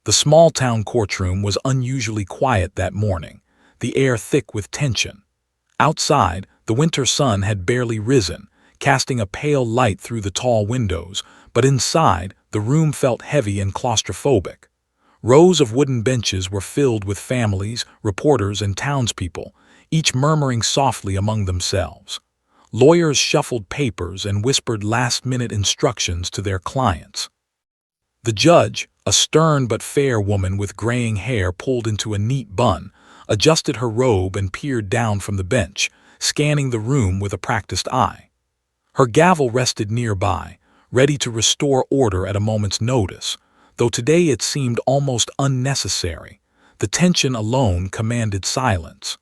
The small-town courtroom was unusually quiet that morning, the air thick with tension. Outside, the winter sun had barely risen, casting a pale light through the tall windows, but inside, the room felt heavy and claustrophobic. Rows of wooden benches were filled with families, reporters, and townspeople, each murmuring softly among themselves. Lawyers shuffled papers and whispered last-minute instructions to their clients. The judge, a stern but fair woman with graying hair pulled into a neat bun, adjusted her robe and peered down from the bench, scanning the room with a practiced eye. Her gavel rested nearby, ready to restore order at a moment's notice, though today it seemed almost unnecessary. The tension alone commanded silence.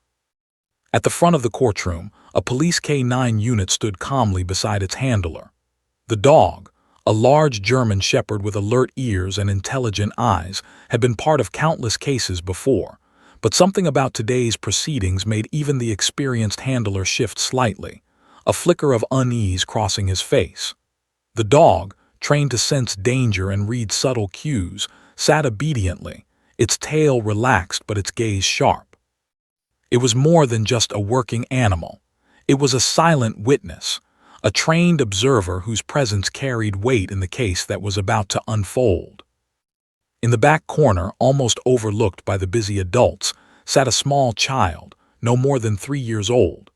At the front of the courtroom, a police K-9 unit stood calmly beside its handler. The dog, a large German shepherd with alert ears and intelligent eyes, had been part of countless cases before, but something about today's proceedings made even the experienced handler shift slightly, a flicker of unease crossing his face. The dog, trained to sense danger and read subtle cues, sat obediently, its tail relaxed but its gaze sharp. It was more than just a working animal. It was a silent witness, a trained observer whose presence carried weight in the case that was about to unfold. In the back corner, almost overlooked by the busy adults, sat a small child, no more than 3 years old.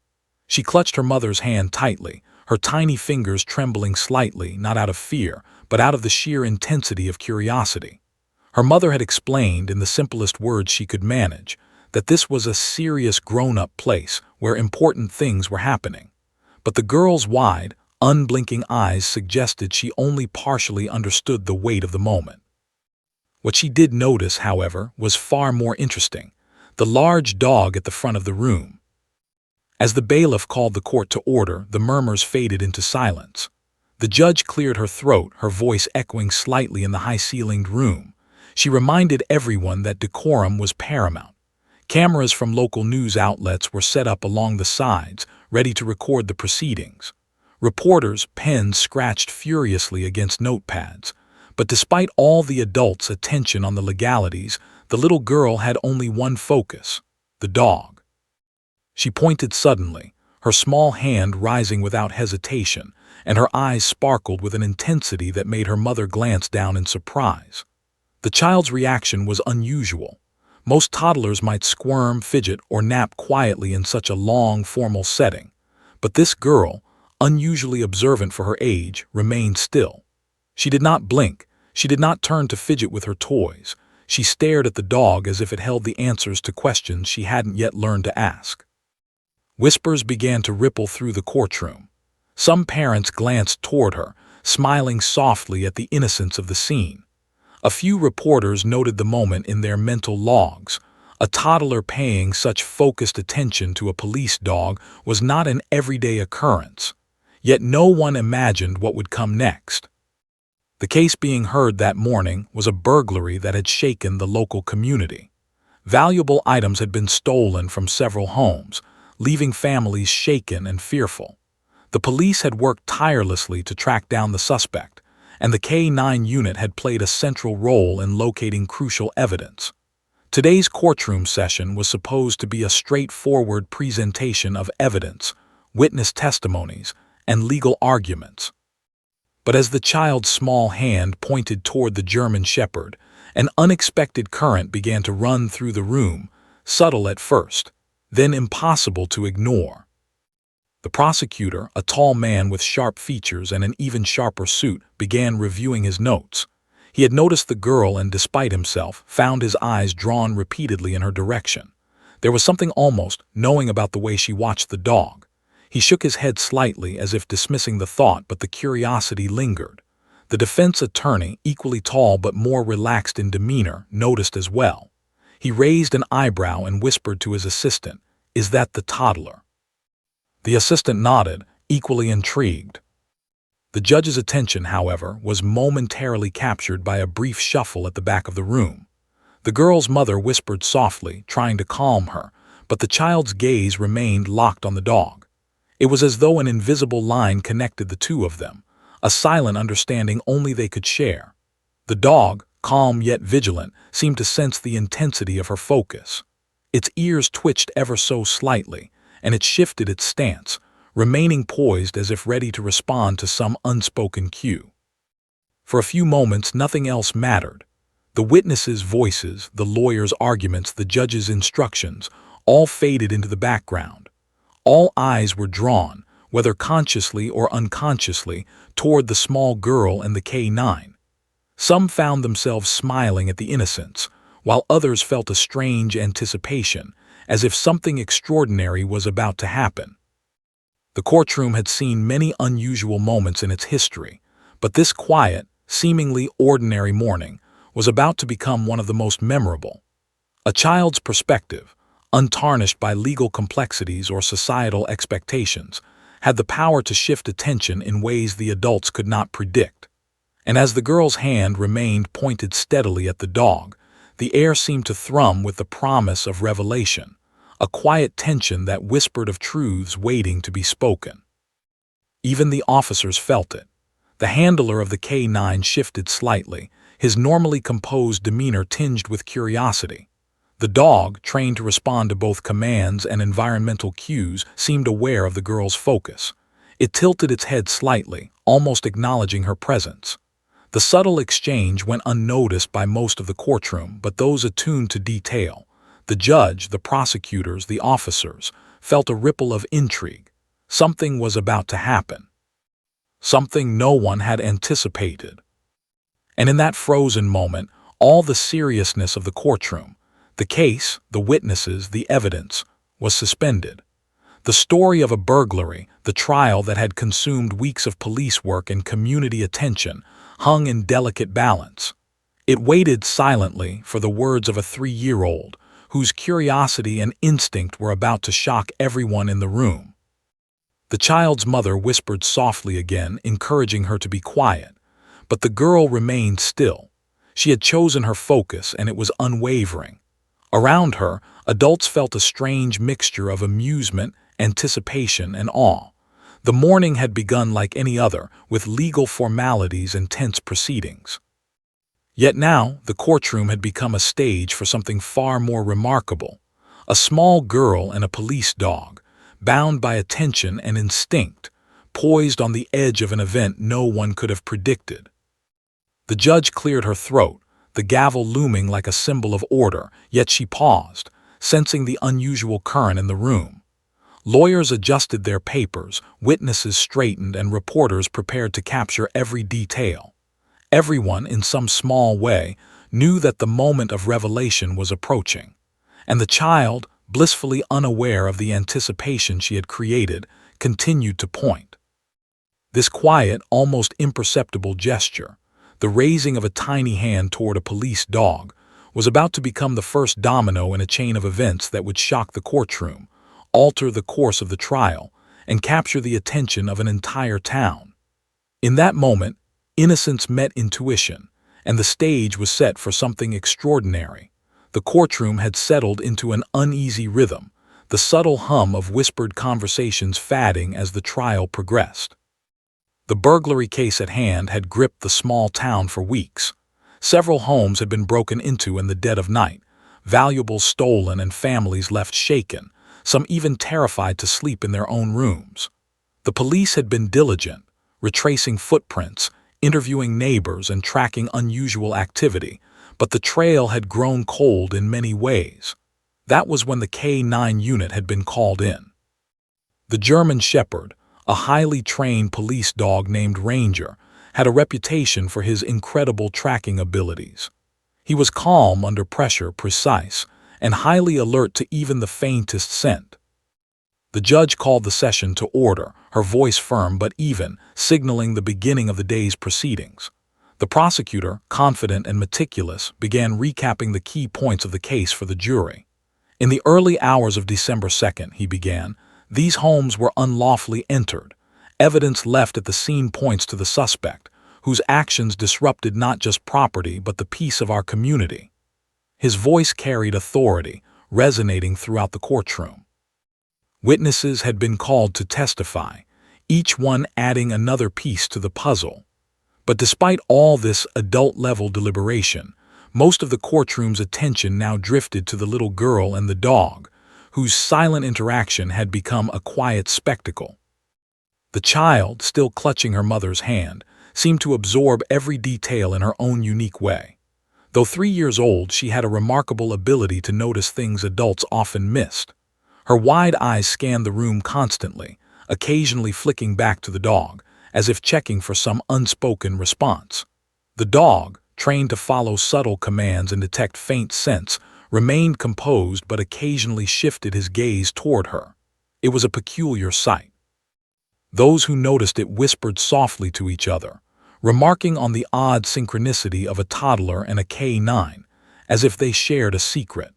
She clutched her mother's hand tightly, her tiny fingers trembling slightly, not out of fear, but out of the sheer intensity of curiosity. Her mother had explained, in the simplest words she could manage, that this was a serious grown-up place where important things were happening. But the girl's wide, unblinking eyes suggested she only partially understood the weight of the moment. What she did notice, however, was far more interesting: the large dog at the front of the room. As the bailiff called the court to order, the murmurs faded into silence. The judge cleared her throat, her voice echoing slightly in the high-ceilinged room. She reminded everyone that decorum was paramount. Cameras from local news outlets were set up along the sides, ready to record the proceedings. Reporters' pens scratched furiously against notepads. But despite all the adults' attention on the legalities, the little girl had only one focus: the dog. She pointed suddenly, her small hand rising without hesitation, and her eyes sparkled with an intensity that made her mother glance down in surprise. The child's reaction was unusual. Most toddlers might squirm, fidget, or nap quietly in such a long, formal setting. But this girl, unusually observant for her age, remained still. She did not blink. She did not turn to fidget with her toys. She stared at the dog as if it held the answers to questions she hadn't yet learned to ask. Whispers began to ripple through the courtroom. Some parents glanced toward her, smiling softly at the innocence of the scene. A few reporters noted the moment in their mental logs. A toddler paying such focused attention to a police dog was not an everyday occurrence. Yet no one imagined what would come next. The case being heard that morning was a burglary that had shaken the local community. Valuable items had been stolen from several homes, leaving families shaken and fearful. The police had worked tirelessly to track down the suspect, and the K-9 unit had played a central role in locating crucial evidence. Today's courtroom session was supposed to be a straightforward presentation of evidence, witness testimonies, and legal arguments. But as the child's small hand pointed toward the German shepherd, an unexpected current began to run through the room, subtle at first, then impossible to ignore. The prosecutor, a tall man with sharp features and an even sharper suit, began reviewing his notes. He had noticed the girl and, despite himself, found his eyes drawn repeatedly in her direction. There was something almost knowing about the way she watched the dog. He shook his head slightly as if dismissing the thought, but the curiosity lingered. The defense attorney, equally tall but more relaxed in demeanor, noticed as well. He raised an eyebrow and whispered to his assistant, "Is that the toddler?" The assistant nodded, equally intrigued. The judge's attention, however, was momentarily captured by a brief shuffle at the back of the room. The girl's mother whispered softly, trying to calm her, but the child's gaze remained locked on the dog. It was as though an invisible line connected the two of them, a silent understanding only they could share. The dog, calm yet vigilant, seemed to sense the intensity of her focus. Its ears twitched ever so slightly, and it shifted its stance, remaining poised as if ready to respond to some unspoken cue. For a few moments, nothing else mattered. The witnesses' voices, the lawyers' arguments, the judge's instructions, all faded into the background. All eyes were drawn, whether consciously or unconsciously, toward the small girl and the K9. Some found themselves smiling at the innocents, while others felt a strange anticipation, as if something extraordinary was about to happen. The courtroom had seen many unusual moments in its history, but this quiet, seemingly ordinary morning was about to become one of the most memorable. A child's perspective, untarnished by legal complexities or societal expectations, had the power to shift attention in ways the adults could not predict. And as the girl's hand remained pointed steadily at the dog, the air seemed to thrum with the promise of revelation, a quiet tension that whispered of truths waiting to be spoken. Even the officers felt it. The handler of the K9 shifted slightly, his normally composed demeanor tinged with curiosity. The dog, trained to respond to both commands and environmental cues, seemed aware of the girl's focus. It tilted its head slightly, almost acknowledging her presence. The subtle exchange went unnoticed by most of the courtroom, but those attuned to detail, the judge, the prosecutors, the officers, felt a ripple of intrigue. Something was about to happen. Something no one had anticipated. And in that frozen moment, all the seriousness of the courtroom, the case, the witnesses, the evidence, was suspended. The story of a burglary, the trial that had consumed weeks of police work and community attention, hung in delicate balance. It waited silently for the words of a 3-year-old, whose curiosity and instinct were about to shock everyone in the room. The child's mother whispered softly again, encouraging her to be quiet, but the girl remained still. She had chosen her focus, and it was unwavering. Around her, adults felt a strange mixture of amusement, anticipation, and awe. The morning had begun like any other, with legal formalities and tense proceedings. Yet now, the courtroom had become a stage for something far more remarkable. A small girl and a police dog, bound by attention and instinct, poised on the edge of an event no one could have predicted. The judge cleared her throat, the gavel looming like a symbol of order, yet she paused, sensing the unusual current in the room. Lawyers adjusted their papers, witnesses straightened, and reporters prepared to capture every detail. Everyone, in some small way, knew that the moment of revelation was approaching, and the child, blissfully unaware of the anticipation she had created, continued to point. This quiet, almost imperceptible gesture, the raising of a tiny hand toward a police dog, was about to become the first domino in a chain of events that would shock the courtroom, alter the course of the trial, and capture the attention of an entire town. In that moment, innocence met intuition, and the stage was set for something extraordinary. The courtroom had settled into an uneasy rhythm, the subtle hum of whispered conversations fading as the trial progressed. The burglary case at hand had gripped the small town for weeks. Several homes had been broken into in the dead of night, valuables stolen and families left shaken, some even terrified to sleep in their own rooms. The police had been diligent, retracing footprints, interviewing neighbors, and tracking unusual activity, but the trail had grown cold in many ways. That was when the K9 unit had been called in. The German Shepherd, a highly trained police dog named Ranger, had a reputation for his incredible tracking abilities. He was calm under pressure, precise, and highly alert to even the faintest scent. The judge called the session to order, her voice firm but even, signaling the beginning of the day's proceedings. The prosecutor, confident and meticulous, began recapping the key points of the case for the jury. In the early hours of December 2nd, he began, these homes were unlawfully entered. Evidence left at the scene points to the suspect, whose actions disrupted not just property but the peace of our community. His voice carried authority, resonating throughout the courtroom. Witnesses had been called to testify, each one adding another piece to the puzzle. But despite all this adult-level deliberation, most of the courtroom's attention now drifted to the little girl and the dog, whose silent interaction had become a quiet spectacle. The child, still clutching her mother's hand, seemed to absorb every detail in her own unique way. Though 3 years old, she had a remarkable ability to notice things adults often missed. Her wide eyes scanned the room constantly, occasionally flicking back to the dog, as if checking for some unspoken response. The dog, trained to follow subtle commands and detect faint scents, remained composed but occasionally shifted his gaze toward her. It was a peculiar sight. Those who noticed it whispered softly to each other, remarking on the odd synchronicity of a toddler and a K9, as if they shared a secret.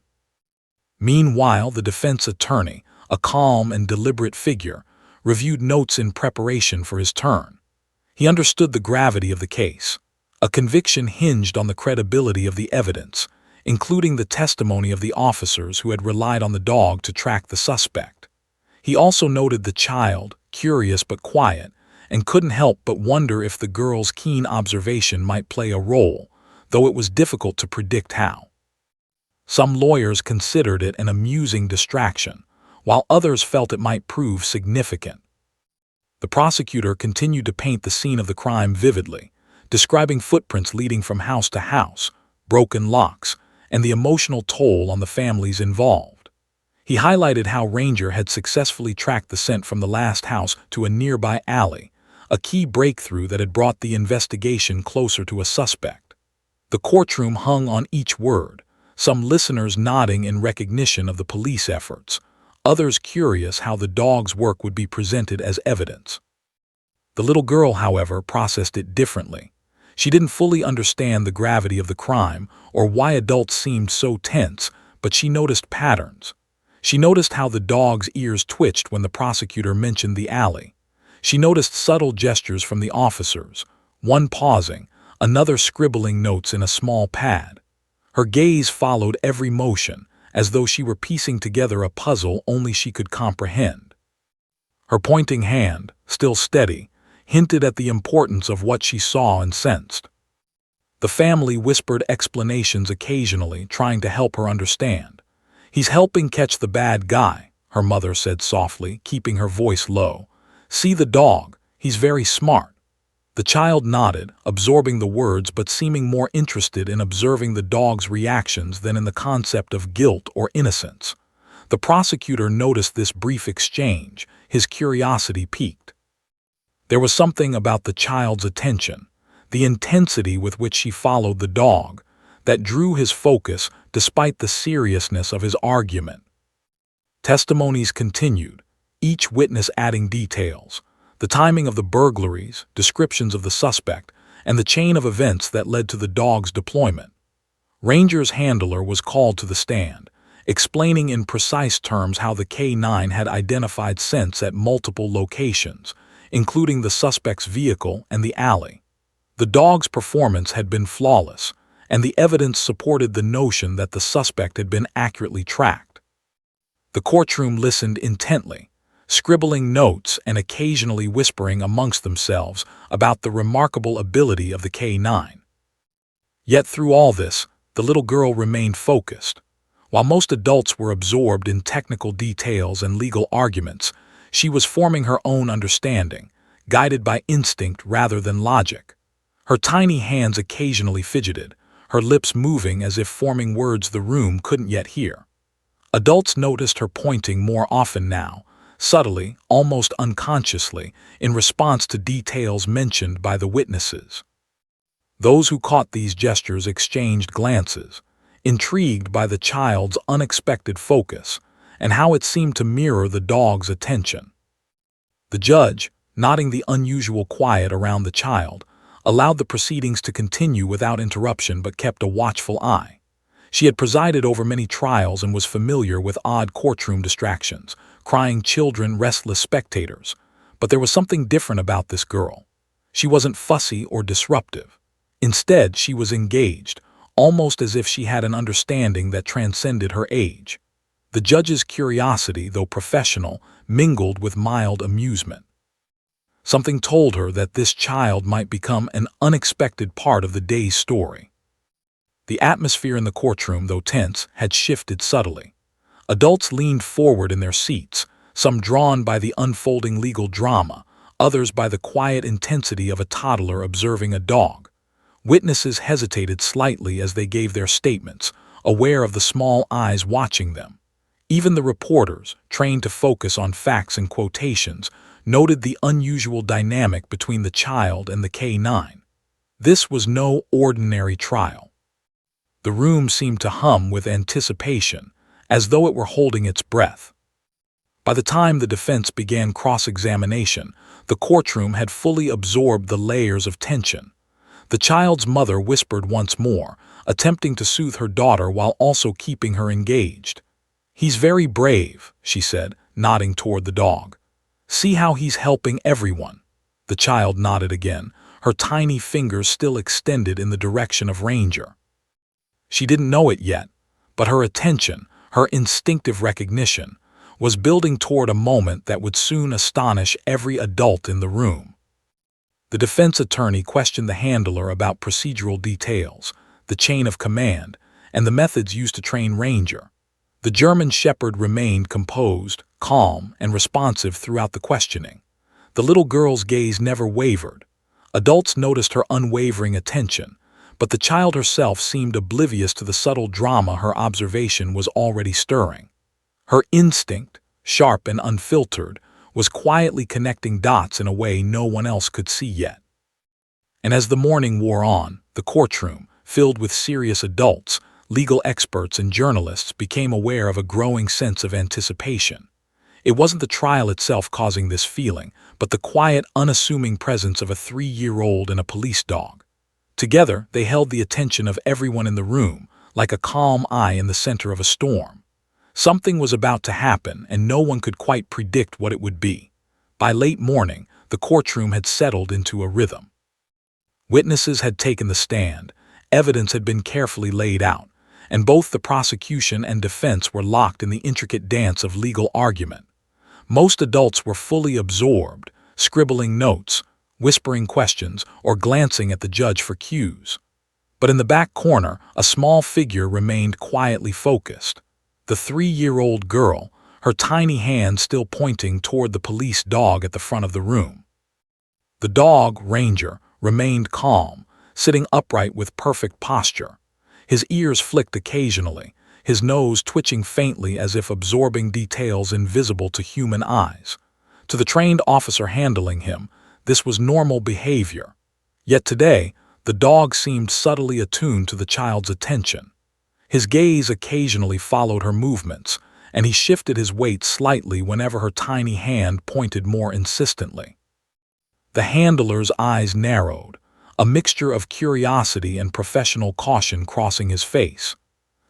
Meanwhile, the defense attorney, a calm and deliberate figure, reviewed notes in preparation for his turn. He understood the gravity of the case. A conviction hinged on the credibility of the evidence, including the testimony of the officers who had relied on the dog to track the suspect. He also noted the child, curious but quiet, and couldn't help but wonder if the girl's keen observation might play a role, though it was difficult to predict how. Some lawyers considered it an amusing distraction, while others felt it might prove significant. The prosecutor continued to paint the scene of the crime vividly, describing footprints leading from house to house, broken locks, and the emotional toll on the families involved. He highlighted how Ranger had successfully tracked the scent from the last house to a nearby alley, a key breakthrough that had brought the investigation closer to a suspect. The courtroom hung on each word, some listeners nodding in recognition of the police efforts, others curious how the dog's work would be presented as evidence. The little girl, however, processed it differently. She didn't fully understand the gravity of the crime or why adults seemed so tense, but she noticed patterns. She noticed how the dog's ears twitched when the prosecutor mentioned the alley. She noticed subtle gestures from the officers, one pausing, another scribbling notes in a small pad. Her gaze followed every motion, as though she were piecing together a puzzle only she could comprehend. Her pointing hand, still steady, hinted at the importance of what she saw and sensed. The family whispered explanations occasionally, trying to help her understand. "He's helping catch the bad guy," her mother said softly, keeping her voice low. "See the dog, he's very smart." The child nodded, absorbing the words but seeming more interested in observing the dog's reactions than in the concept of guilt or innocence. The prosecutor noticed this brief exchange, his curiosity piqued. There was something about the child's attention, the intensity with which she followed the dog, that drew his focus despite the seriousness of his argument. Testimonies continued, each witness adding details, the timing of the burglaries, descriptions of the suspect, and the chain of events that led to the dog's deployment. Ranger's handler was called to the stand, explaining in precise terms how the K9 had identified scents at multiple locations, including the suspect's vehicle and the alley. The dog's performance had been flawless, and the evidence supported the notion that the suspect had been accurately tracked. The courtroom listened intently, scribbling notes and occasionally whispering amongst themselves about the remarkable ability of the K9. Yet through all this, the little girl remained focused. While most adults were absorbed in technical details and legal arguments, she was forming her own understanding, guided by instinct rather than logic. Her tiny hands occasionally fidgeted, her lips moving as if forming words the room couldn't yet hear. Adults noticed her pointing more often now, subtly, almost unconsciously, in response to details mentioned by the witnesses. Those who caught these gestures exchanged glances, intrigued by the child's unexpected focus and how it seemed to mirror the dog's attention. The judge, noting the unusual quiet around the child, allowed the proceedings to continue without interruption but kept a watchful eye. She had presided over many trials and was familiar with odd courtroom distractions, crying children, restless spectators. But there was something different about this girl. She wasn't fussy or disruptive. Instead, she was engaged, almost as if she had an understanding that transcended her age. The judge's curiosity, though professional, mingled with mild amusement. Something told her that this child might become an unexpected part of the day's story. The atmosphere in the courtroom, though tense, had shifted subtly. Adults leaned forward in their seats, some drawn by the unfolding legal drama, others by the quiet intensity of a toddler observing a dog. Witnesses hesitated slightly as they gave their statements, aware of the small eyes watching them. Even the reporters, trained to focus on facts and quotations, noted the unusual dynamic between the child and the K-9. This was no ordinary trial. The room seemed to hum with anticipation, as though it were holding its breath. By the time the defense began cross-examination, the courtroom had fully absorbed the layers of tension. The child's mother whispered once more, attempting to soothe her daughter while also keeping her engaged. "He's very brave," she said, nodding toward the dog. "See how he's helping everyone." The child nodded again, her tiny fingers still extended in the direction of Ranger. She didn't know it yet, but her attention, her instinctive recognition, was building toward a moment that would soon astonish every adult in the room. The defense attorney questioned the handler about procedural details, the chain of command, and the methods used to train Ranger. The German Shepherd remained composed, calm, and responsive throughout the questioning. The little girl's gaze never wavered. Adults noticed her unwavering attention, but the child herself seemed oblivious to the subtle drama her observation was already stirring. Her instinct, sharp and unfiltered, was quietly connecting dots in a way no one else could see yet. And as the morning wore on, the courtroom, filled with serious adults, legal experts and journalists, became aware of a growing sense of anticipation. It wasn't the trial itself causing this feeling, but the quiet, unassuming presence of a 3-year-old and a police dog. Together, they held the attention of everyone in the room, like a calm eye in the center of a storm. Something was about to happen, and no one could quite predict what it would be. By late morning, the courtroom had settled into a rhythm. Witnesses had taken the stand, evidence had been carefully laid out, and both the prosecution and defense were locked in the intricate dance of legal argument. Most adults were fully absorbed, scribbling notes, whispering questions, or glancing at the judge for cues. But in the back corner, a small figure remained quietly focused. The 3-year-old girl, her tiny hand still pointing toward the police dog at the front of the room. The dog, Ranger, remained calm, sitting upright with perfect posture. His ears flicked occasionally, his nose twitching faintly as if absorbing details invisible to human eyes. To the trained officer handling him, this was normal behavior. Yet today, the dog seemed subtly attuned to the child's attention. His gaze occasionally followed her movements, and he shifted his weight slightly whenever her tiny hand pointed more insistently. The handler's eyes narrowed, a mixture of curiosity and professional caution crossing his face.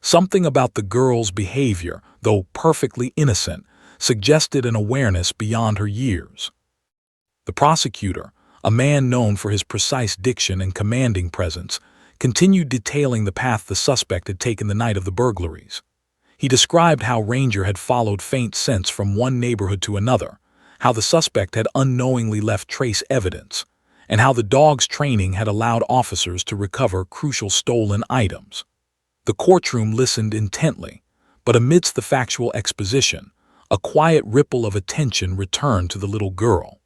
Something about the girl's behavior, though perfectly innocent, suggested an awareness beyond her years. The prosecutor, a man known for his precise diction and commanding presence, continued detailing the path the suspect had taken the night of the burglaries. He described how Ranger had followed faint scents from one neighborhood to another, how the suspect had unknowingly left trace evidence, and how the dog's training had allowed officers to recover crucial stolen items. The courtroom listened intently, but amidst the factual exposition, a quiet ripple of attention returned to the little girl.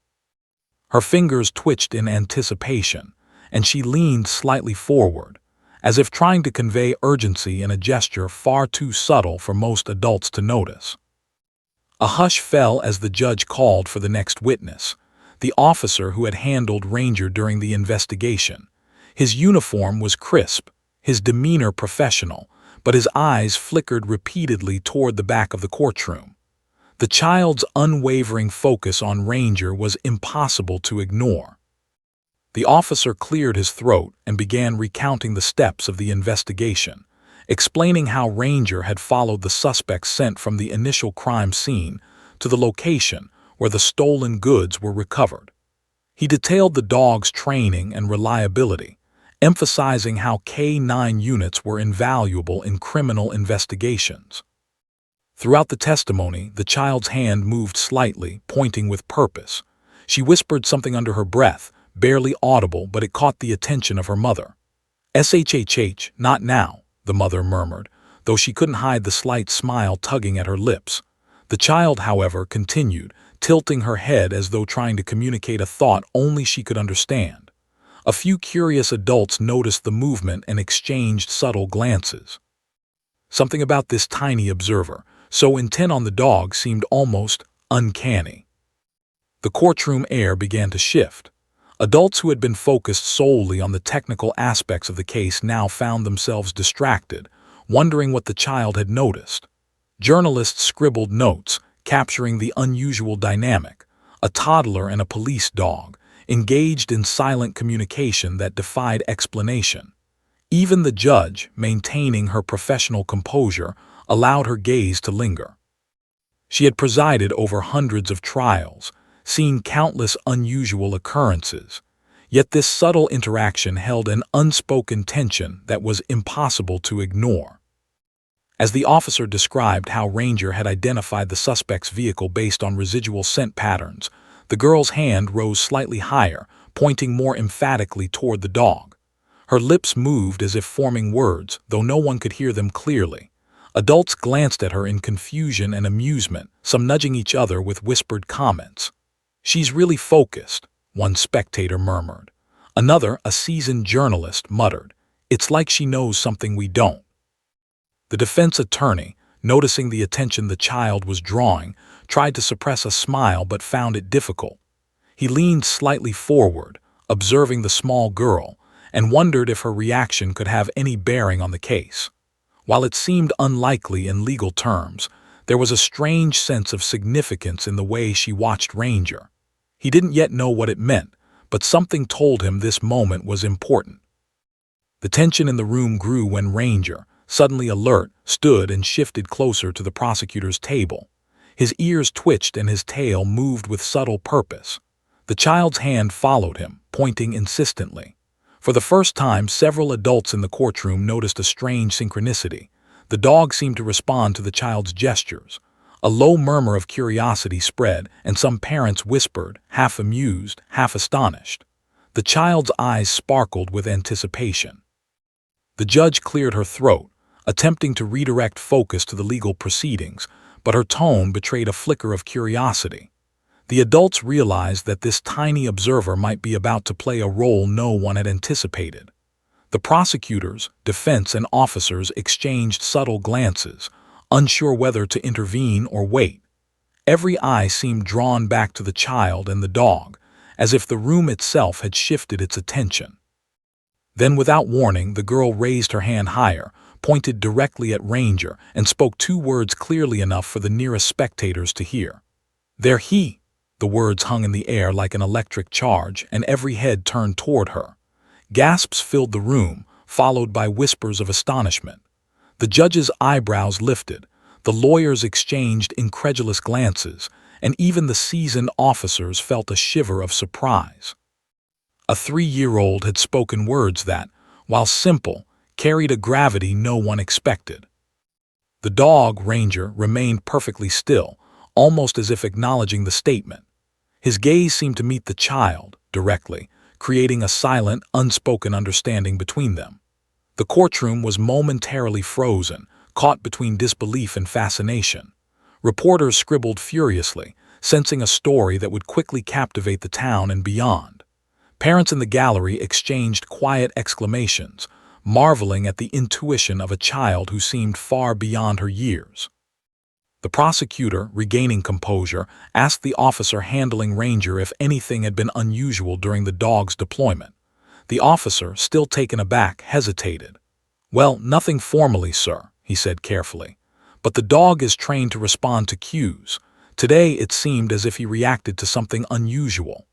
Her fingers twitched in anticipation, and she leaned slightly forward, as if trying to convey urgency in a gesture far too subtle for most adults to notice. A hush fell as the judge called for the next witness, the officer who had handled Ranger during the investigation. His uniform was crisp, his demeanor professional, but his eyes flickered repeatedly toward the back of the courtroom. The child's unwavering focus on Ranger was impossible to ignore. The officer cleared his throat and began recounting the steps of the investigation, explaining how Ranger had followed the suspect's scent from the initial crime scene to the location where the stolen goods were recovered. He detailed the dog's training and reliability, emphasizing how K-9 units were invaluable in criminal investigations. Throughout the testimony, the child's hand moved slightly, pointing with purpose. She whispered something under her breath, barely audible, but it caught the attention of her mother. "SHHH, not now," the mother murmured, though she couldn't hide the slight smile tugging at her lips. The child, however, continued, tilting her head as though trying to communicate a thought only she could understand. A few curious adults noticed the movement and exchanged subtle glances. Something about this tiny observer, so intent on the dog, seemed almost uncanny. The courtroom air began to shift. Adults who had been focused solely on the technical aspects of the case now found themselves distracted, wondering what the child had noticed. Journalists scribbled notes, capturing the unusual dynamic: a toddler and a police dog, engaged in silent communication that defied explanation. Even the judge, maintaining her professional composure, allowed her gaze to linger. She had presided over hundreds of trials, seen countless unusual occurrences, yet this subtle interaction held an unspoken tension that was impossible to ignore. As the officer described how Ranger had identified the suspect's vehicle based on residual scent patterns, the girl's hand rose slightly higher, pointing more emphatically toward the dog. Her lips moved as if forming words, though no one could hear them clearly. Adults glanced at her in confusion and amusement, some nudging each other with whispered comments. "She's really focused," one spectator murmured. Another, a seasoned journalist, muttered, "It's like she knows something we don't." The defense attorney, noticing the attention the child was drawing, tried to suppress a smile but found it difficult. He leaned slightly forward, observing the small girl, and wondered if her reaction could have any bearing on the case. While it seemed unlikely in legal terms, there was a strange sense of significance in the way she watched Ranger. He didn't yet know what it meant, but something told him this moment was important. The tension in the room grew when Ranger, suddenly alert, stood and shifted closer to the prosecutor's table. His ears twitched and his tail moved with subtle purpose. The child's hand followed him, pointing insistently. For the first time, several adults in the courtroom noticed a strange synchronicity. The dog seemed to respond to the child's gestures. A low murmur of curiosity spread, and some parents whispered, half amused, half astonished. The child's eyes sparkled with anticipation. The judge cleared her throat, attempting to redirect focus to the legal proceedings, but her tone betrayed a flicker of curiosity. The adults realized that this tiny observer might be about to play a role no one had anticipated. The prosecutors, defense, and officers exchanged subtle glances, unsure whether to intervene or wait. Every eye seemed drawn back to the child and the dog, as if the room itself had shifted its attention. Then, without warning, the girl raised her hand higher, pointed directly at Ranger, and spoke two words clearly enough for the nearest spectators to hear. "There he!" The words hung in the air like an electric charge, and every head turned toward her. Gasps filled the room, followed by whispers of astonishment. The judge's eyebrows lifted, the lawyers exchanged incredulous glances, and even the seasoned officers felt a shiver of surprise. A 3-year-old had spoken words that, while simple, carried a gravity no one expected. The dog, Ranger, remained perfectly still, almost as if acknowledging the statement. His gaze seemed to meet the child directly, creating a silent, unspoken understanding between them. The courtroom was momentarily frozen, caught between disbelief and fascination. Reporters scribbled furiously, sensing a story that would quickly captivate the town and beyond. Parents in the gallery exchanged quiet exclamations, marveling at the intuition of a child who seemed far beyond her years. The prosecutor, regaining composure, asked the officer handling Ranger if anything had been unusual during the dog's deployment. The officer, still taken aback, hesitated. "Well, nothing formally, sir," he said carefully. "But the dog is trained to respond to cues. Today it seemed as if he reacted to something unusual."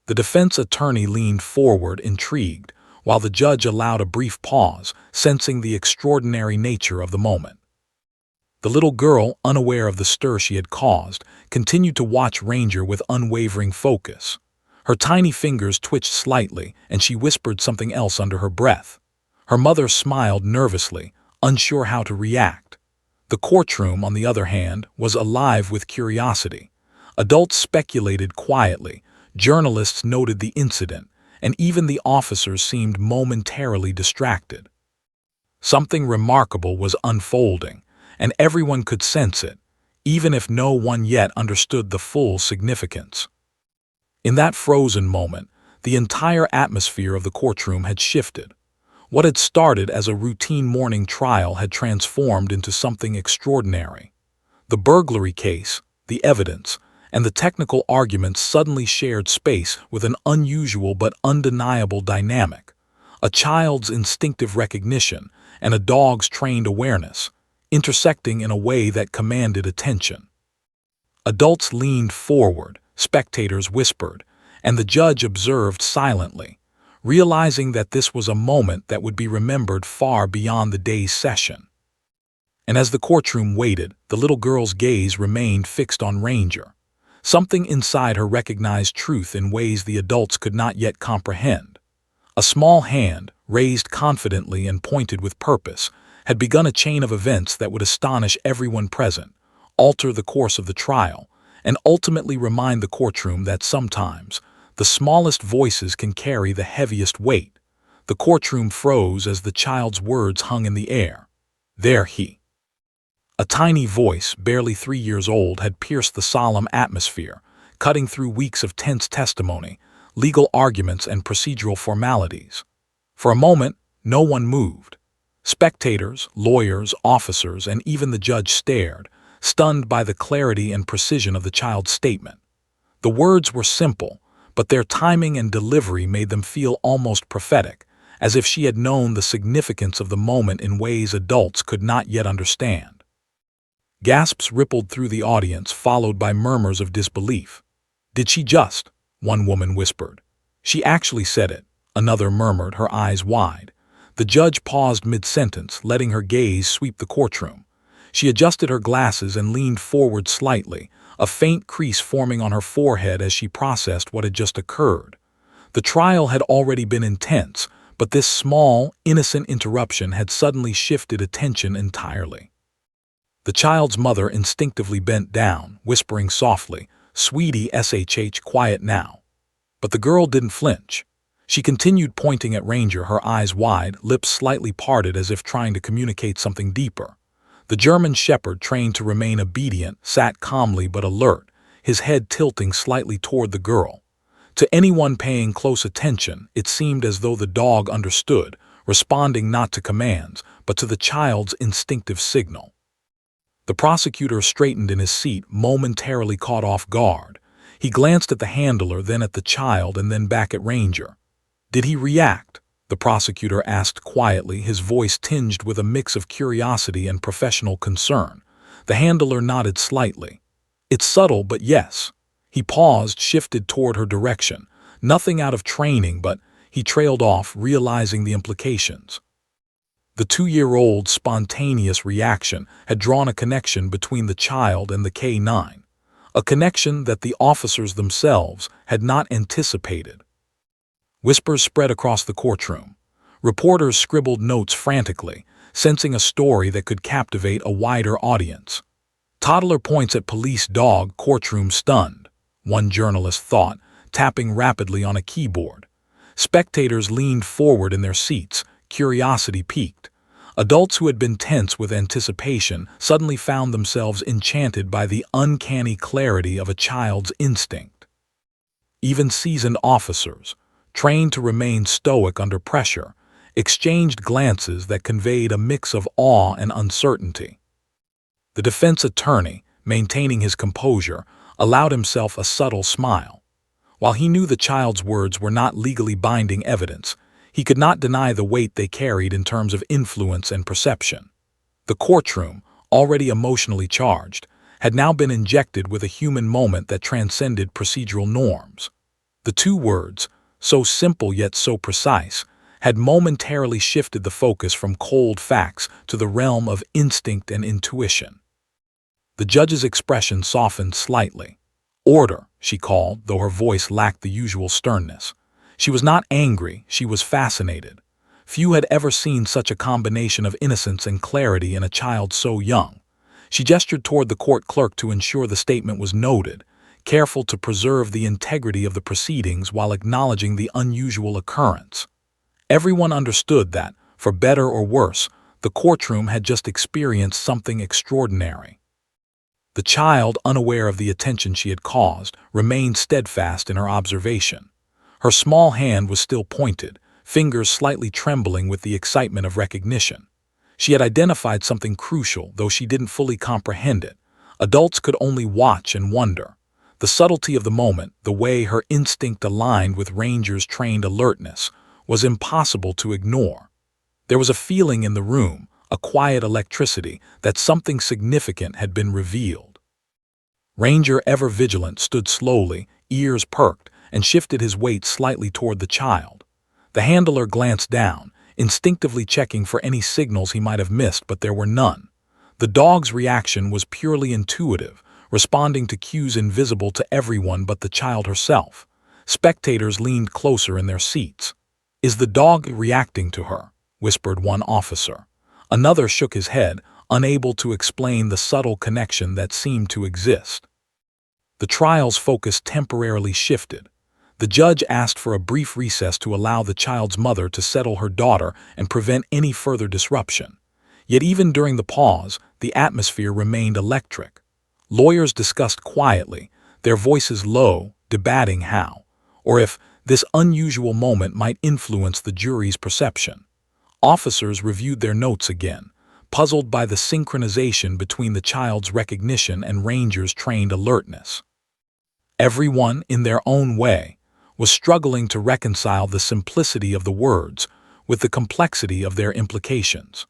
The defense attorney leaned forward, intrigued, while the judge allowed a brief pause, sensing the extraordinary nature of the moment. The little girl, unaware of the stir she had caused, continued to watch Ranger with unwavering focus. Her tiny fingers twitched slightly, and she whispered something else under her breath. Her mother smiled nervously, unsure how to react. The courtroom, on the other hand, was alive with curiosity. Adults speculated quietly, Journalists noted the incident, and even the officers seemed momentarily distracted. Something remarkable was unfolding, and everyone could sense it, even if no one yet understood the full significance. In that frozen moment, the entire atmosphere of the courtroom had shifted. What had started as a routine morning trial had transformed into something extraordinary. The burglary case, the evidence, and the technical arguments suddenly shared space with an unusual but undeniable dynamic. A child's instinctive recognition and a dog's trained awareness, intersecting in a way that commanded attention. Adults leaned forward, spectators whispered, and the judge observed silently, realizing that this was a moment that would be remembered far beyond the day's session. And as the courtroom waited, the little girl's gaze remained fixed on Ranger. Something inside her recognized truth in ways the adults could not yet comprehend. A small hand, raised confidently and pointed with purpose, had begun a chain of events that would astonish everyone present, alter the course of the trial, and ultimately remind the courtroom that sometimes the smallest voices can carry the heaviest weight. The courtroom froze as the child's words hung in the air. There he. A tiny voice, barely 3 years old, had pierced the solemn atmosphere, cutting through weeks of tense testimony, legal arguments, and procedural formalities. For a moment, no one moved. Spectators, lawyers, officers, and even the judge stared, stunned by the clarity and precision of the child's statement. The words were simple, but their timing and delivery made them feel almost prophetic, as if she had known the significance of the moment in ways adults could not yet understand. Gasps rippled through the audience, followed by murmurs of disbelief. "Did she just?" one woman whispered. "She actually said it," another murmured, her eyes wide. The judge paused mid-sentence, letting her gaze sweep the courtroom. She adjusted her glasses and leaned forward slightly, a faint crease forming on her forehead as she processed what had just occurred. The trial had already been intense, but this small, innocent interruption had suddenly shifted attention entirely. The child's mother instinctively bent down, whispering softly, "Sweetie, quiet now." But the girl didn't flinch. She continued pointing at Ranger, her eyes wide, lips slightly parted as if trying to communicate something deeper. The German shepherd, trained to remain obedient, sat calmly but alert, his head tilting slightly toward the girl. To anyone paying close attention, it seemed as though the dog understood, responding not to commands, but to the child's instinctive signal. The prosecutor straightened in his seat, momentarily caught off guard. He glanced at the handler, then at the child, and then back at Ranger. "Did he react?" the prosecutor asked quietly, his voice tinged with a mix of curiosity and professional concern. The handler nodded slightly. "It's subtle, but yes." He paused, shifted toward her direction. Nothing out of training, but he trailed off, realizing the implications. The 2-year-old's spontaneous reaction had drawn a connection between the child and the K9, a connection that the officers themselves had not anticipated. Whispers spread across the courtroom. Reporters scribbled notes frantically, sensing a story that could captivate a wider audience. "Toddler points at police dog, courtroom stunned," one journalist thought, tapping rapidly on a keyboard. Spectators leaned forward in their seats, curiosity piqued. Adults who had been tense with anticipation suddenly found themselves enchanted by the uncanny clarity of a child's instinct. Even seasoned officers, trained to remain stoic under pressure, exchanged glances that conveyed a mix of awe and uncertainty. The defense attorney, maintaining his composure, allowed himself a subtle smile. While he knew the child's words were not legally binding evidence, he could not deny the weight they carried in terms of influence and perception. The courtroom, already emotionally charged, had now been injected with a human moment that transcended procedural norms. The two words, so simple yet so precise, had momentarily shifted the focus from cold facts to the realm of instinct and intuition. The judge's expression softened slightly. "Order," she called, though her voice lacked the usual sternness. She was not angry, she was fascinated. Few had ever seen such a combination of innocence and clarity in a child so young. She gestured toward the court clerk to ensure the statement was noted, careful to preserve the integrity of the proceedings while acknowledging the unusual occurrence. Everyone understood that, for better or worse, the courtroom had just experienced something extraordinary. The child, unaware of the attention she had caused, remained steadfast in her observation. Her small hand was still pointed, fingers slightly trembling with the excitement of recognition. She had identified something crucial, though she didn't fully comprehend it. Adults could only watch and wonder. The subtlety of the moment, the way her instinct aligned with Ranger's trained alertness, was impossible to ignore. There was a feeling in the room, a quiet electricity, that something significant had been revealed. Ranger, ever vigilant, stood slowly, ears perked, and shifted his weight slightly toward the child. The handler glanced down, instinctively checking for any signals he might have missed, but there were none. The dog's reaction was purely intuitive, responding to cues invisible to everyone but the child herself. Spectators leaned closer in their seats. "Is the dog reacting to her?" whispered one officer. Another shook his head, unable to explain the subtle connection that seemed to exist. The trial's focus temporarily shifted. The judge asked for a brief recess to allow the child's mother to settle her daughter and prevent any further disruption. Yet even during the pause, the atmosphere remained electric. Lawyers discussed quietly, their voices low, debating how, or if, this unusual moment might influence the jury's perception. Officers reviewed their notes again, puzzled by the synchronization between the child's recognition and Ranger's trained alertness. Everyone, in their own way, was struggling to reconcile the simplicity of the words with the complexity of their implications.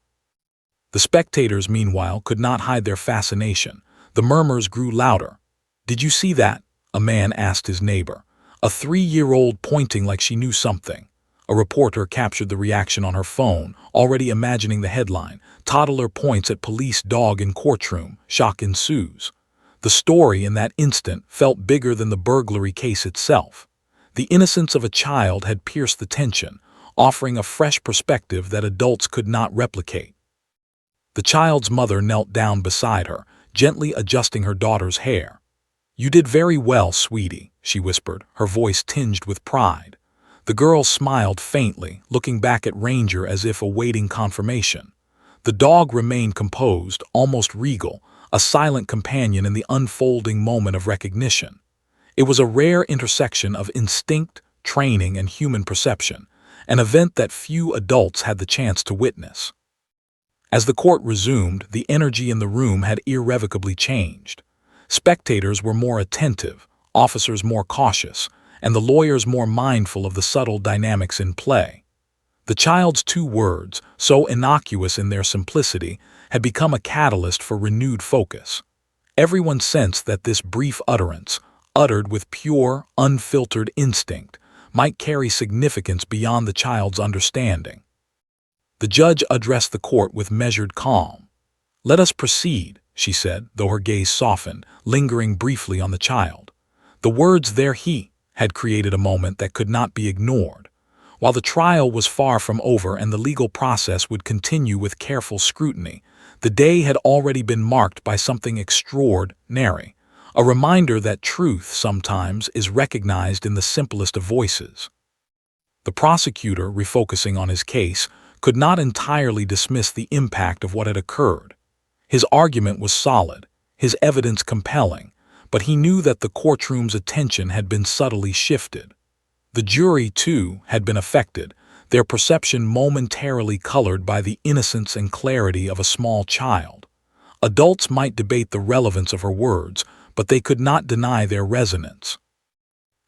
The spectators, meanwhile, could not hide their fascination. The murmurs grew louder. "Did you see that?" a man asked his neighbor. A 3-year-old pointing like she knew something. A reporter captured the reaction on her phone, already imagining the headline, "Toddler points at police dog in courtroom, shock ensues." The story in that instant felt bigger than the burglary case itself. The innocence of a child had pierced the tension, offering a fresh perspective that adults could not replicate. The child's mother knelt down beside her, gently adjusting her daughter's hair. "You did very well, sweetie," she whispered, her voice tinged with pride. The girl smiled faintly, looking back at Ranger as if awaiting confirmation. The dog remained composed, almost regal, a silent companion in the unfolding moment of recognition. It was a rare intersection of instinct, training, and human perception, an event that few adults had the chance to witness. As the court resumed, the energy in the room had irrevocably changed. Spectators were more attentive, officers more cautious, and the lawyers more mindful of the subtle dynamics in play. The child's 2 words, so innocuous in their simplicity, had become a catalyst for renewed focus. Everyone sensed that this brief utterance, uttered with pure, unfiltered instinct, might carry significance beyond the child's understanding. The judge addressed the court with measured calm. "Let us proceed," she said, though her gaze softened, lingering briefly on the child. The words "there he" had created a moment that could not be ignored. While the trial was far from over and the legal process would continue with careful scrutiny, the day had already been marked by something extraordinary, a reminder that truth sometimes is recognized in the simplest of voices. The prosecutor, refocusing on his case, could not entirely dismiss the impact of what had occurred. His argument was solid, his evidence compelling, but he knew that the courtroom's attention had been subtly shifted. The jury, too, had been affected, their perception momentarily colored by the innocence and clarity of a small child. Adults might debate the relevance of her words, but they could not deny their resonance.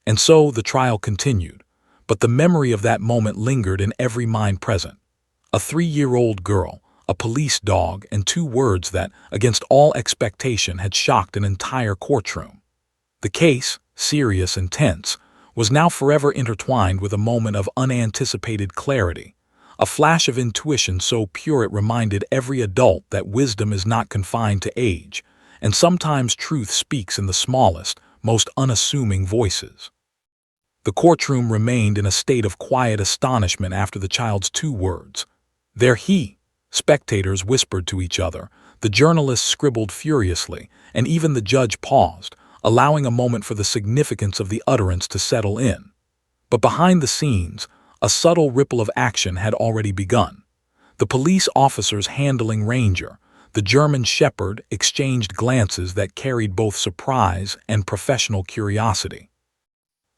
And so the trial continued, but the memory of that moment lingered in every mind present. A 3-year-old girl, a police dog, and 2 words that, against all expectation, had shocked an entire courtroom. The case, serious and tense, was now forever intertwined with a moment of unanticipated clarity, a flash of intuition so pure it reminded every adult that wisdom is not confined to age, and sometimes truth speaks in the smallest, most unassuming voices. The courtroom remained in a state of quiet astonishment after the child's 2 words. "There he." Spectators whispered to each other, the journalists scribbled furiously, and even the judge paused, allowing a moment for the significance of the utterance to settle in. But behind the scenes, a subtle ripple of action had already begun. The police officers handling Ranger, the German shepherd, exchanged glances that carried both surprise and professional curiosity.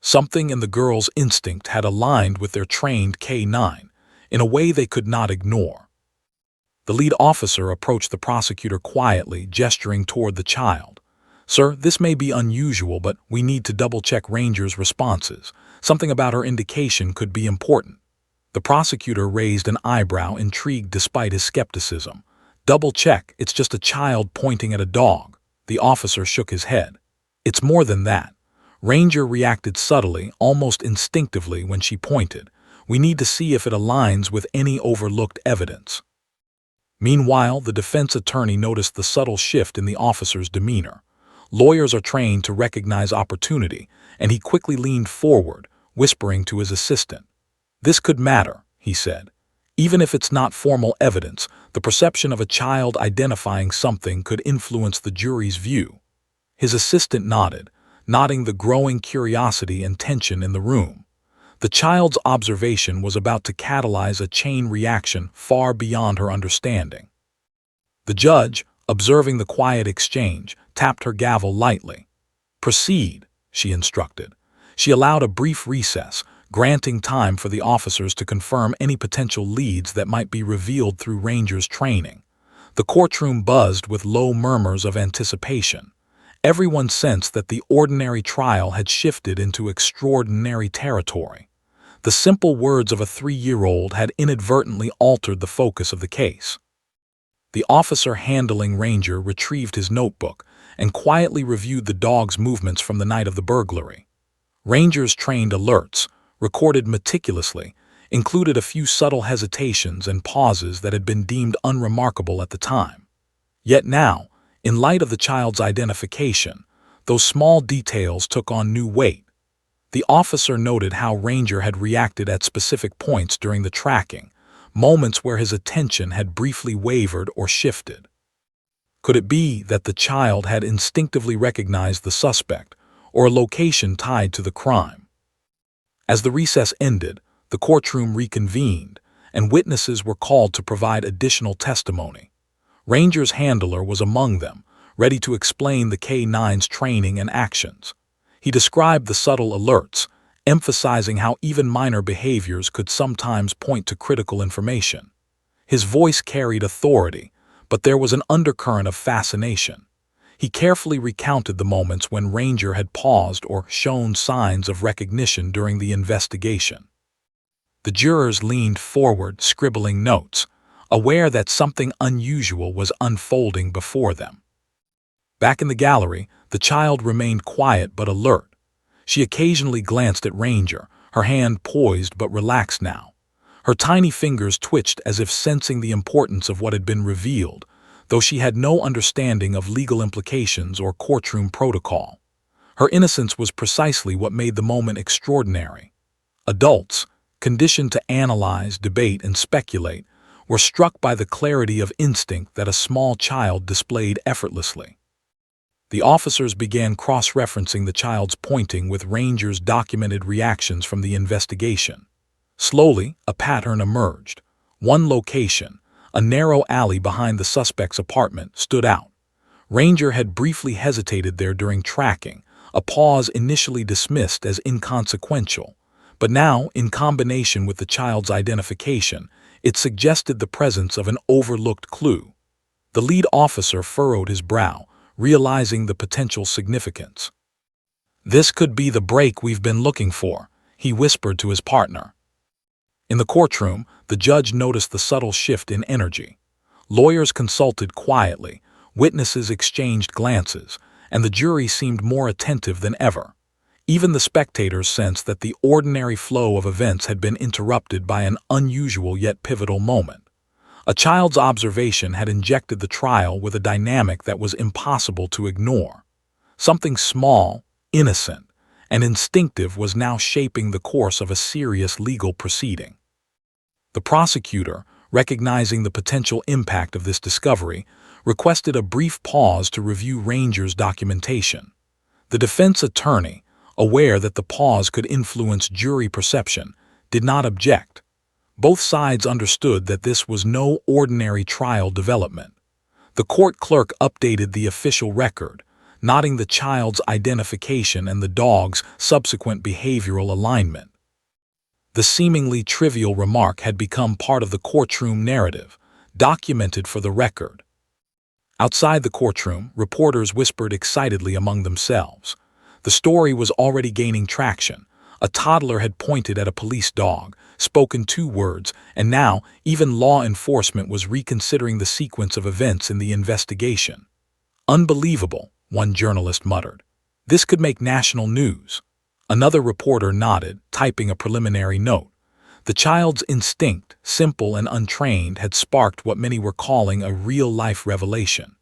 Something in the girl's instinct had aligned with their trained K9 in a way they could not ignore. The lead officer approached the prosecutor quietly, gesturing toward the child. "Sir, this may be unusual, but we need to double-check Ranger's responses. Something about her indication could be important." The prosecutor raised an eyebrow, intrigued despite his skepticism. "Double-check, it's just a child pointing at a dog." The officer shook his head. "It's more than that. Ranger reacted subtly, almost instinctively when she pointed. We need to see if it aligns with any overlooked evidence." Meanwhile, the defense attorney noticed the subtle shift in the officer's demeanor. Lawyers are trained to recognize opportunity, and he quickly leaned forward, whispering to his assistant. "This could matter," he said. "Even if it's not formal evidence, the perception of a child identifying something could influence the jury's view." His assistant nodded, noting the growing curiosity and tension in the room. The child's observation was about to catalyze a chain reaction far beyond her understanding. The judge, observing the quiet exchange, tapped her gavel lightly. "Proceed," she instructed. She allowed a brief recess, granting time for the officers to confirm any potential leads that might be revealed through Ranger's training. The courtroom buzzed with low murmurs of anticipation. Everyone sensed that the ordinary trial had shifted into extraordinary territory. The simple words of a 3-year-old had inadvertently altered the focus of the case. The officer handling Ranger retrieved his notebook and quietly reviewed the dog's movements from the night of the burglary. Ranger's trained alerts, recorded meticulously, included a few subtle hesitations and pauses that had been deemed unremarkable at the time. Yet now, in light of the child's identification, those small details took on new weight. The officer noted how Ranger had reacted at specific points during the tracking, moments where his attention had briefly wavered or shifted. Could it be that the child had instinctively recognized the suspect, or a location tied to the crime? As the recess ended, the courtroom reconvened, and witnesses were called to provide additional testimony. Ranger's handler was among them, ready to explain the K9's training and actions. He described the subtle alerts, emphasizing how even minor behaviors could sometimes point to critical information. His voice carried authority, but there was an undercurrent of fascination. He carefully recounted the moments when Ranger had paused or shown signs of recognition during the investigation. The jurors leaned forward, scribbling notes, aware that something unusual was unfolding before them. Back in the gallery, the child remained quiet but alert. She occasionally glanced at Ranger, her hand poised but relaxed now. Her tiny fingers twitched as if sensing the importance of what had been revealed, though she had no understanding of legal implications or courtroom protocol. Her innocence was precisely what made the moment extraordinary. Adults, conditioned to analyze, debate, and speculate, were struck by the clarity of instinct that a small child displayed effortlessly. The officers began cross-referencing the child's pointing with Ranger's documented reactions from the investigation. Slowly, a pattern emerged. One location, a narrow alley behind the suspect's apartment, stood out. Ranger had briefly hesitated there during tracking, a pause initially dismissed as inconsequential. But now, in combination with the child's identification, it suggested the presence of an overlooked clue. The lead officer furrowed his brow, realizing the potential significance. "This could be the break we've been looking for," he whispered to his partner. In the courtroom, the judge noticed the subtle shift in energy. Lawyers consulted quietly, witnesses exchanged glances, and the jury seemed more attentive than ever. Even the spectators sensed that the ordinary flow of events had been interrupted by an unusual yet pivotal moment. A child's observation had injected the trial with a dynamic that was impossible to ignore. Something small, innocent, and instinctive was now shaping the course of a serious legal proceeding. The prosecutor, recognizing the potential impact of this discovery, requested a brief pause to review Ranger's documentation. The defense attorney, aware that the pause could influence jury perception, did not object. Both sides understood that this was no ordinary trial development. The court clerk updated the official record, noting the child's identification and the dog's subsequent behavioral alignment. The seemingly trivial remark had become part of the courtroom narrative, documented for the record. Outside the courtroom, reporters whispered excitedly among themselves. The story was already gaining traction. A toddler had pointed at a police dog, spoken 2 words, and now even law enforcement was reconsidering the sequence of events in the investigation. Unbelievable, one journalist muttered. This could make national news. Another reporter nodded, typing a preliminary note. The child's instinct, simple and untrained, had sparked what many were calling a real-life revelation.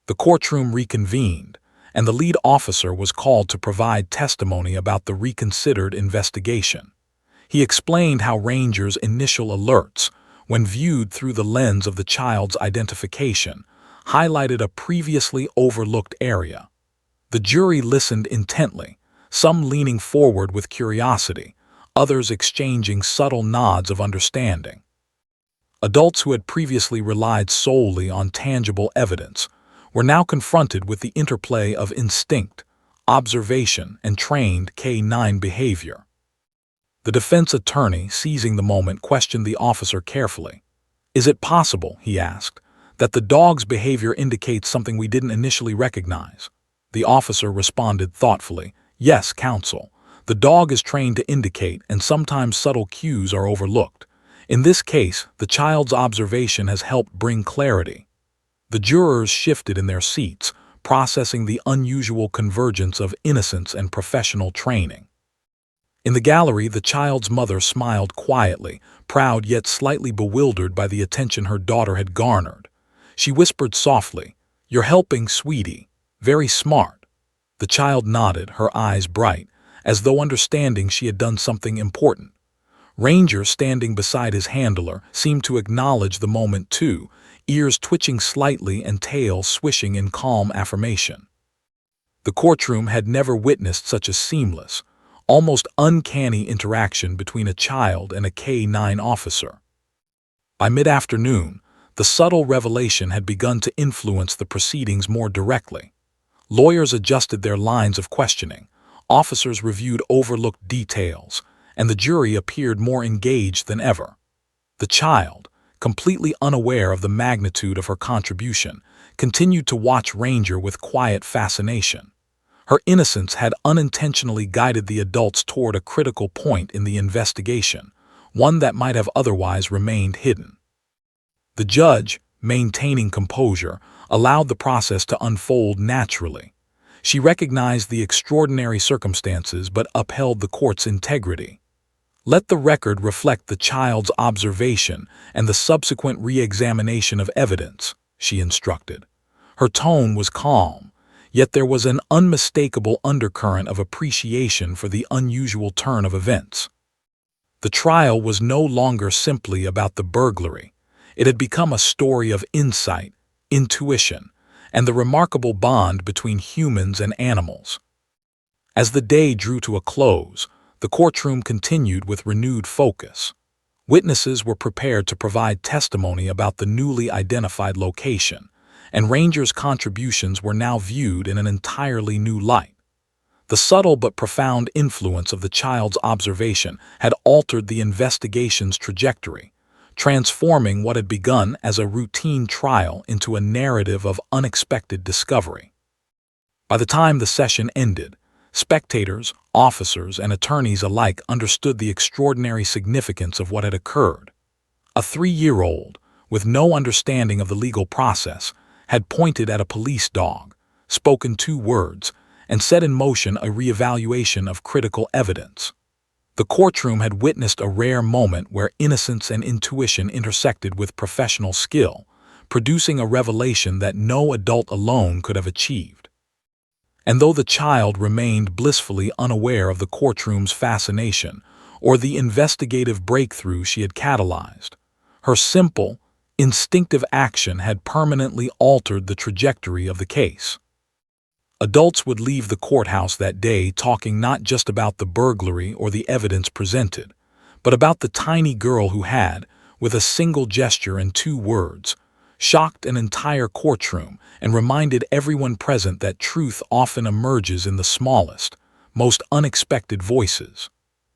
The courtroom reconvened, and the lead officer was called to provide testimony about the reconsidered investigation. He explained how Ranger's initial alerts, when viewed through the lens of the child's identification, highlighted a previously overlooked area. The jury listened intently, some leaning forward with curiosity, others exchanging subtle nods of understanding. Adults who had previously relied solely on tangible evidence were now confronted with the interplay of instinct, observation, and trained K-9 behavior. The defense attorney, seizing the moment, questioned the officer carefully. "Is it possible," he asked, "that the dog's behavior indicates something we didn't initially recognize?" The officer responded thoughtfully, "Yes, counsel. The dog is trained to indicate, and sometimes subtle cues are overlooked. In this case, the child's observation has helped bring clarity." The jurors shifted in their seats, processing the unusual convergence of innocence and professional training. In the gallery, the child's mother smiled quietly, proud yet slightly bewildered by the attention her daughter had garnered. She whispered softly, "You're helping, sweetie. Very smart." The child nodded, her eyes bright, as though understanding she had done something important. Ranger, standing beside his handler, seemed to acknowledge the moment too, ears twitching slightly and tail swishing in calm affirmation. The courtroom had never witnessed such a seamless, almost uncanny interaction between a child and a K-9 officer. By mid-afternoon, the subtle revelation had begun to influence the proceedings more directly. Lawyers adjusted their lines of questioning, officers reviewed overlooked details, and the jury appeared more engaged than ever. The child, completely unaware of the magnitude of her contribution, continued to watch Ranger with quiet fascination. Her innocence had unintentionally guided the adults toward a critical point in the investigation, one that might have otherwise remained hidden. The judge, maintaining composure, allowed the process to unfold naturally. She recognized the extraordinary circumstances but upheld the court's integrity. "Let the record reflect the child's observation and the subsequent re-examination of evidence," she instructed. Her tone was calm, yet there was an unmistakable undercurrent of appreciation for the unusual turn of events. The trial was no longer simply about the burglary. It had become a story of insight, intuition, and the remarkable bond between humans and animals. As the day drew to a close, the courtroom continued with renewed focus. Witnesses were prepared to provide testimony about the newly identified location, and Ranger's contributions were now viewed in an entirely new light. The subtle but profound influence of the child's observation had altered the investigation's trajectory, transforming what had begun as a routine trial into a narrative of unexpected discovery. By the time the session ended, spectators, officers, and attorneys alike understood the extraordinary significance of what had occurred. A 3-year-old, with no understanding of the legal process, had pointed at a police dog, spoken 2 words, and set in motion a reevaluation of critical evidence. The courtroom had witnessed a rare moment where innocence and intuition intersected with professional skill, producing a revelation that no adult alone could have achieved. And though the child remained blissfully unaware of the courtroom's fascination or the investigative breakthrough she had catalyzed, her simple, instinctive action had permanently altered the trajectory of the case. Adults would leave the courthouse that day talking not just about the burglary or the evidence presented, but about the tiny girl who had, with a single gesture and 2 words, shocked an entire courtroom and reminded everyone present that truth often emerges in the smallest, most unexpected voices.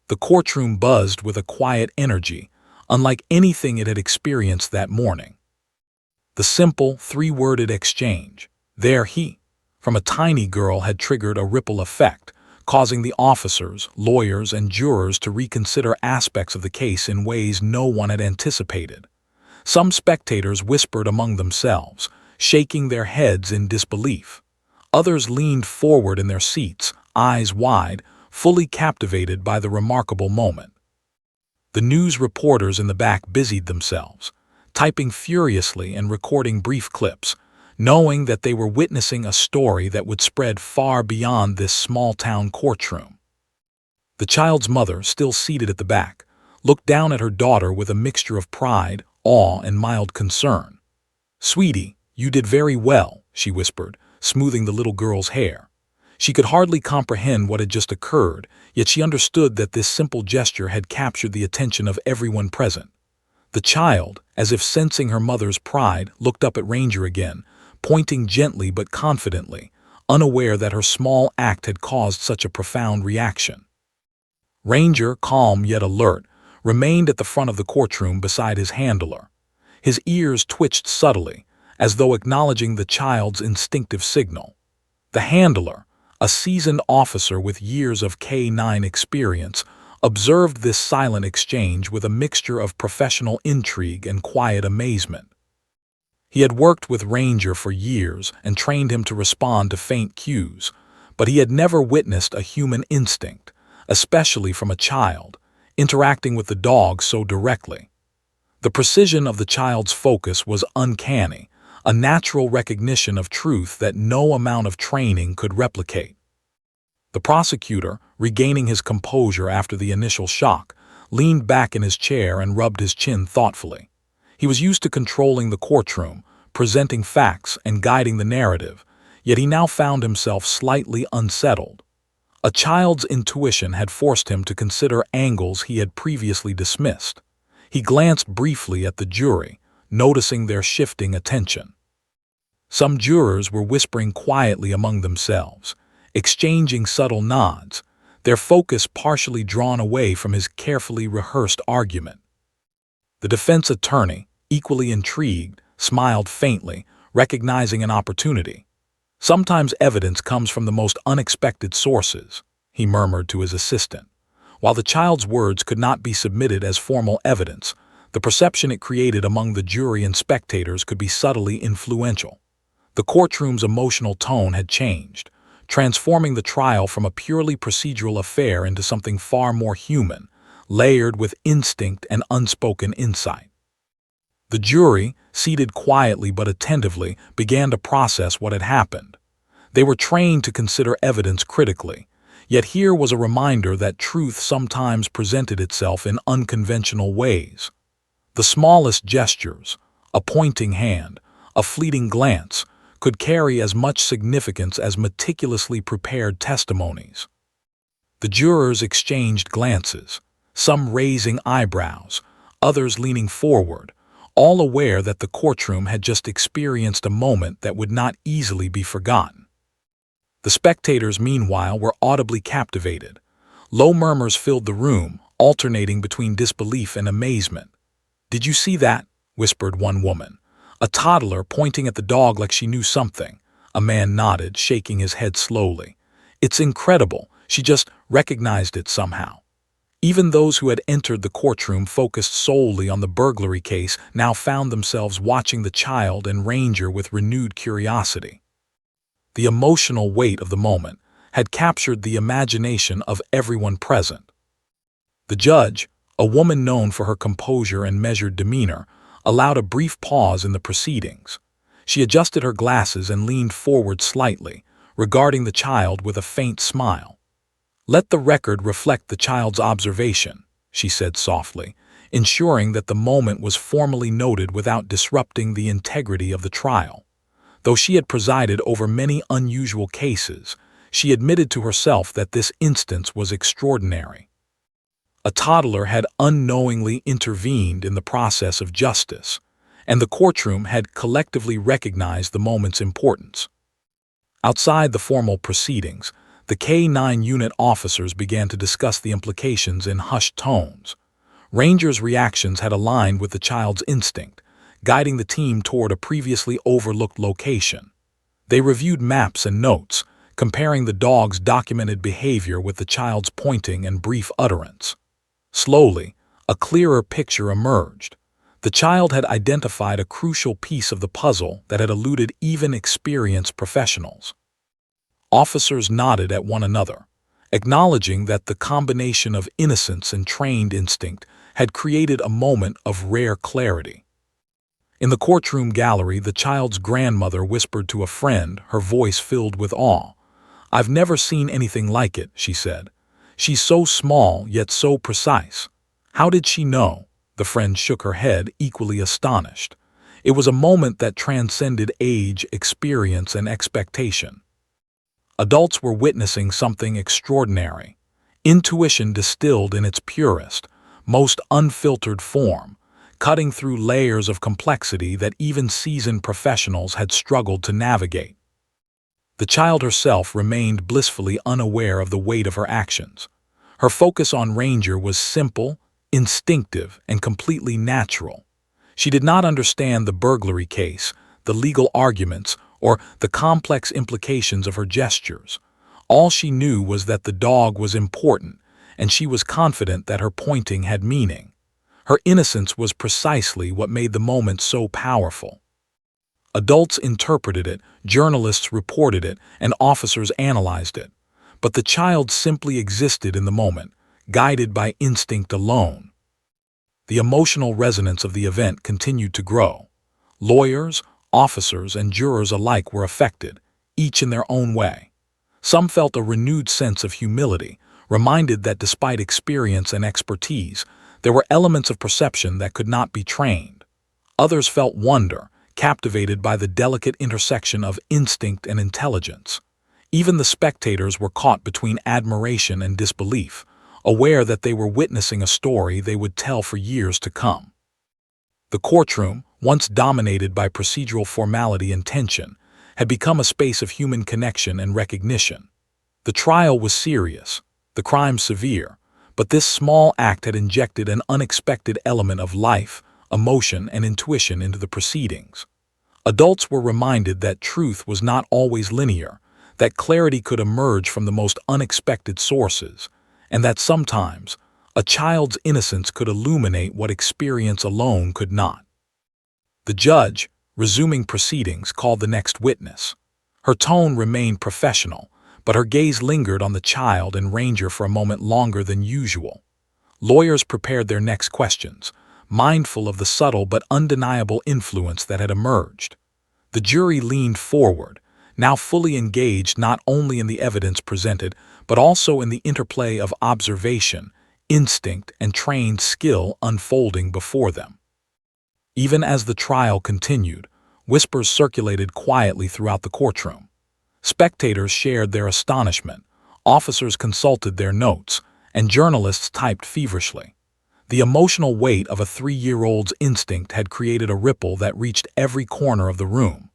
The courtroom buzzed with a quiet energy, unlike anything it had experienced that morning. The simple, 3-worded exchange, "There he," from a tiny girl had triggered a ripple effect, causing the officers, lawyers, and jurors to reconsider aspects of the case in ways no one had anticipated. Some spectators whispered among themselves, shaking their heads in disbelief. Others leaned forward in their seats, eyes wide, fully captivated by the remarkable moment. The news reporters in the back busied themselves, typing furiously and recording brief clips, knowing that they were witnessing a story that would spread far beyond this small-town courtroom. The child's mother, still seated at the back, looked down at her daughter with a mixture of pride, awe, and mild concern. "Sweetie, you did very well," she whispered, smoothing the little girl's hair. She could hardly comprehend what had just occurred, yet she understood that this simple gesture had captured the attention of everyone present. The child, as if sensing her mother's pride, looked up at Ranger again, pointing gently but confidently, unaware that her small act had caused such a profound reaction. Ranger, calm yet alert, remained at the front of the courtroom beside his handler. His ears twitched subtly, as though acknowledging the child's instinctive signal. The handler, a seasoned officer with years of K-9 experience, observed this silent exchange with a mixture of professional intrigue and quiet amazement. He had worked with Ranger for years and trained him to respond to faint cues, but he had never witnessed a human instinct, especially from a child, interacting with the dog so directly. The precision of the child's focus was uncanny, a natural recognition of truth that no amount of training could replicate. The prosecutor, regaining his composure after the initial shock, leaned back in his chair and rubbed his chin thoughtfully. He was used to controlling the courtroom, presenting facts and guiding the narrative, yet he now found himself slightly unsettled. A child's intuition had forced him to consider angles he had previously dismissed. He glanced briefly at the jury, noticing their shifting attention. Some jurors were whispering quietly among themselves, exchanging subtle nods, their focus partially drawn away from his carefully rehearsed argument. The defense attorney, equally intrigued, smiled faintly, recognizing an opportunity. "Sometimes evidence comes from the most unexpected sources," he murmured to his assistant. While the child's words could not be submitted as formal evidence, the perception it created among the jury and spectators could be subtly influential. The courtroom's emotional tone had changed, transforming the trial from a purely procedural affair into something far more human, layered with instinct and unspoken insight. The jury, seated quietly but attentively, began to process what had happened. They were trained to consider evidence critically, yet here was a reminder that truth sometimes presented itself in unconventional ways. The smallest gestures, a pointing hand, a fleeting glance, could carry as much significance as meticulously prepared testimonies. The jurors exchanged glances, some raising eyebrows, others leaning forward, all aware that the courtroom had just experienced a moment that would not easily be forgotten. The spectators, meanwhile, were audibly captivated. Low murmurs filled the room, alternating between disbelief and amazement. "Did you see that?" whispered one woman, a toddler pointing at the dog like she knew something. A man nodded, shaking his head slowly. "It's incredible. She just recognized it somehow." Even those who had entered the courtroom focused solely on the burglary case now found themselves watching the child and Ranger with renewed curiosity. The emotional weight of the moment had captured the imagination of everyone present. The judge, a woman known for her composure and measured demeanor, allowed a brief pause in the proceedings. She adjusted her glasses and leaned forward slightly, regarding the child with a faint smile. "Let the record reflect the child's observation," she said softly, ensuring that the moment was formally noted without disrupting the integrity of the trial. Though she had presided over many unusual cases, she admitted to herself that this instance was extraordinary. A toddler had unknowingly intervened in the process of justice, and the courtroom had collectively recognized the moment's importance. Outside the formal proceedings, the K-9 unit officers began to discuss the implications in hushed tones. Ranger's reactions had aligned with the child's instinct, guiding the team toward a previously overlooked location. They reviewed maps and notes, comparing the dog's documented behavior with the child's pointing and brief utterance. Slowly, a clearer picture emerged. The child had identified a crucial piece of the puzzle that had eluded even experienced professionals. Officers nodded at one another, acknowledging that the combination of innocence and trained instinct had created a moment of rare clarity. In the courtroom gallery, the child's grandmother whispered to a friend, her voice filled with awe. "I've never seen anything like it," she said. "She's so small, yet so precise." "How did she know?" The friend shook her head, equally astonished. It was a moment that transcended age, experience, and expectation. Adults were witnessing something extraordinary. Intuition distilled in its purest, most unfiltered form, cutting through layers of complexity that even seasoned professionals had struggled to navigate. The child herself remained blissfully unaware of the weight of her actions. Her focus on Ranger was simple, instinctive, and completely natural. She did not understand the burglary case, the legal arguments, or the complex implications of her gestures. All she knew was that the dog was important, and she was confident that her pointing had meaning. Her innocence was precisely what made the moment so powerful. Adults interpreted it, journalists reported it, and officers analyzed it. But the child simply existed in the moment, guided by instinct alone. The emotional resonance of the event continued to grow. Lawyers, officers, and jurors alike were affected, each in their own way. Some felt a renewed sense of humility, reminded that despite experience and expertise, there were elements of perception that could not be trained. Others felt wonder, captivated by the delicate intersection of instinct and intelligence. Even the spectators were caught between admiration and disbelief, aware that they were witnessing a story they would tell for years to come. The courtroom, once dominated by procedural formality and tension, had become a space of human connection and recognition. The trial was serious, the crime severe, but this small act had injected an unexpected element of life, emotion, and intuition into the proceedings. Adults were reminded that truth was not always linear, that clarity could emerge from the most unexpected sources, and that sometimes a child's innocence could illuminate what experience alone could not. The judge, resuming proceedings, called the next witness. Her tone remained professional, but her gaze lingered on the child and Ranger for a moment longer than usual. Lawyers prepared their next questions, mindful of the subtle but undeniable influence that had emerged. The jury leaned forward, now fully engaged not only in the evidence presented, but also in the interplay of observation, instinct, and trained skill unfolding before them. Even as the trial continued, whispers circulated quietly throughout the courtroom. Spectators shared their astonishment, officers consulted their notes, and journalists typed feverishly. The emotional weight of a 3-year-old's instinct had created a ripple that reached every corner of the room.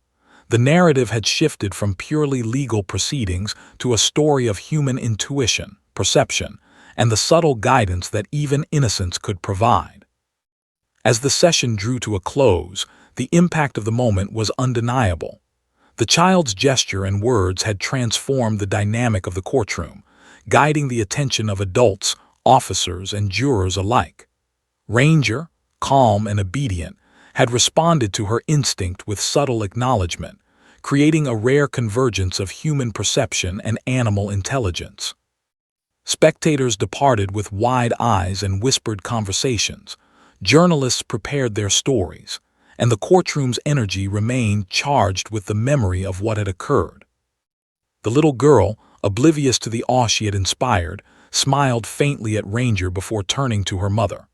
The narrative had shifted from purely legal proceedings to a story of human intuition, perception, and the subtle guidance that even innocence could provide. As the session drew to a close, the impact of the moment was undeniable. The child's gesture and words had transformed the dynamic of the courtroom, guiding the attention of adults, officers, and jurors alike. Ranger, calm and obedient, had responded to her instinct with subtle acknowledgement, creating a rare convergence of human perception and animal intelligence. Spectators departed with wide eyes and whispered conversations. Journalists prepared their stories, and the courtroom's energy remained charged with the memory of what had occurred. The little girl, oblivious to the awe she had inspired, smiled faintly at Ranger before turning to her mother.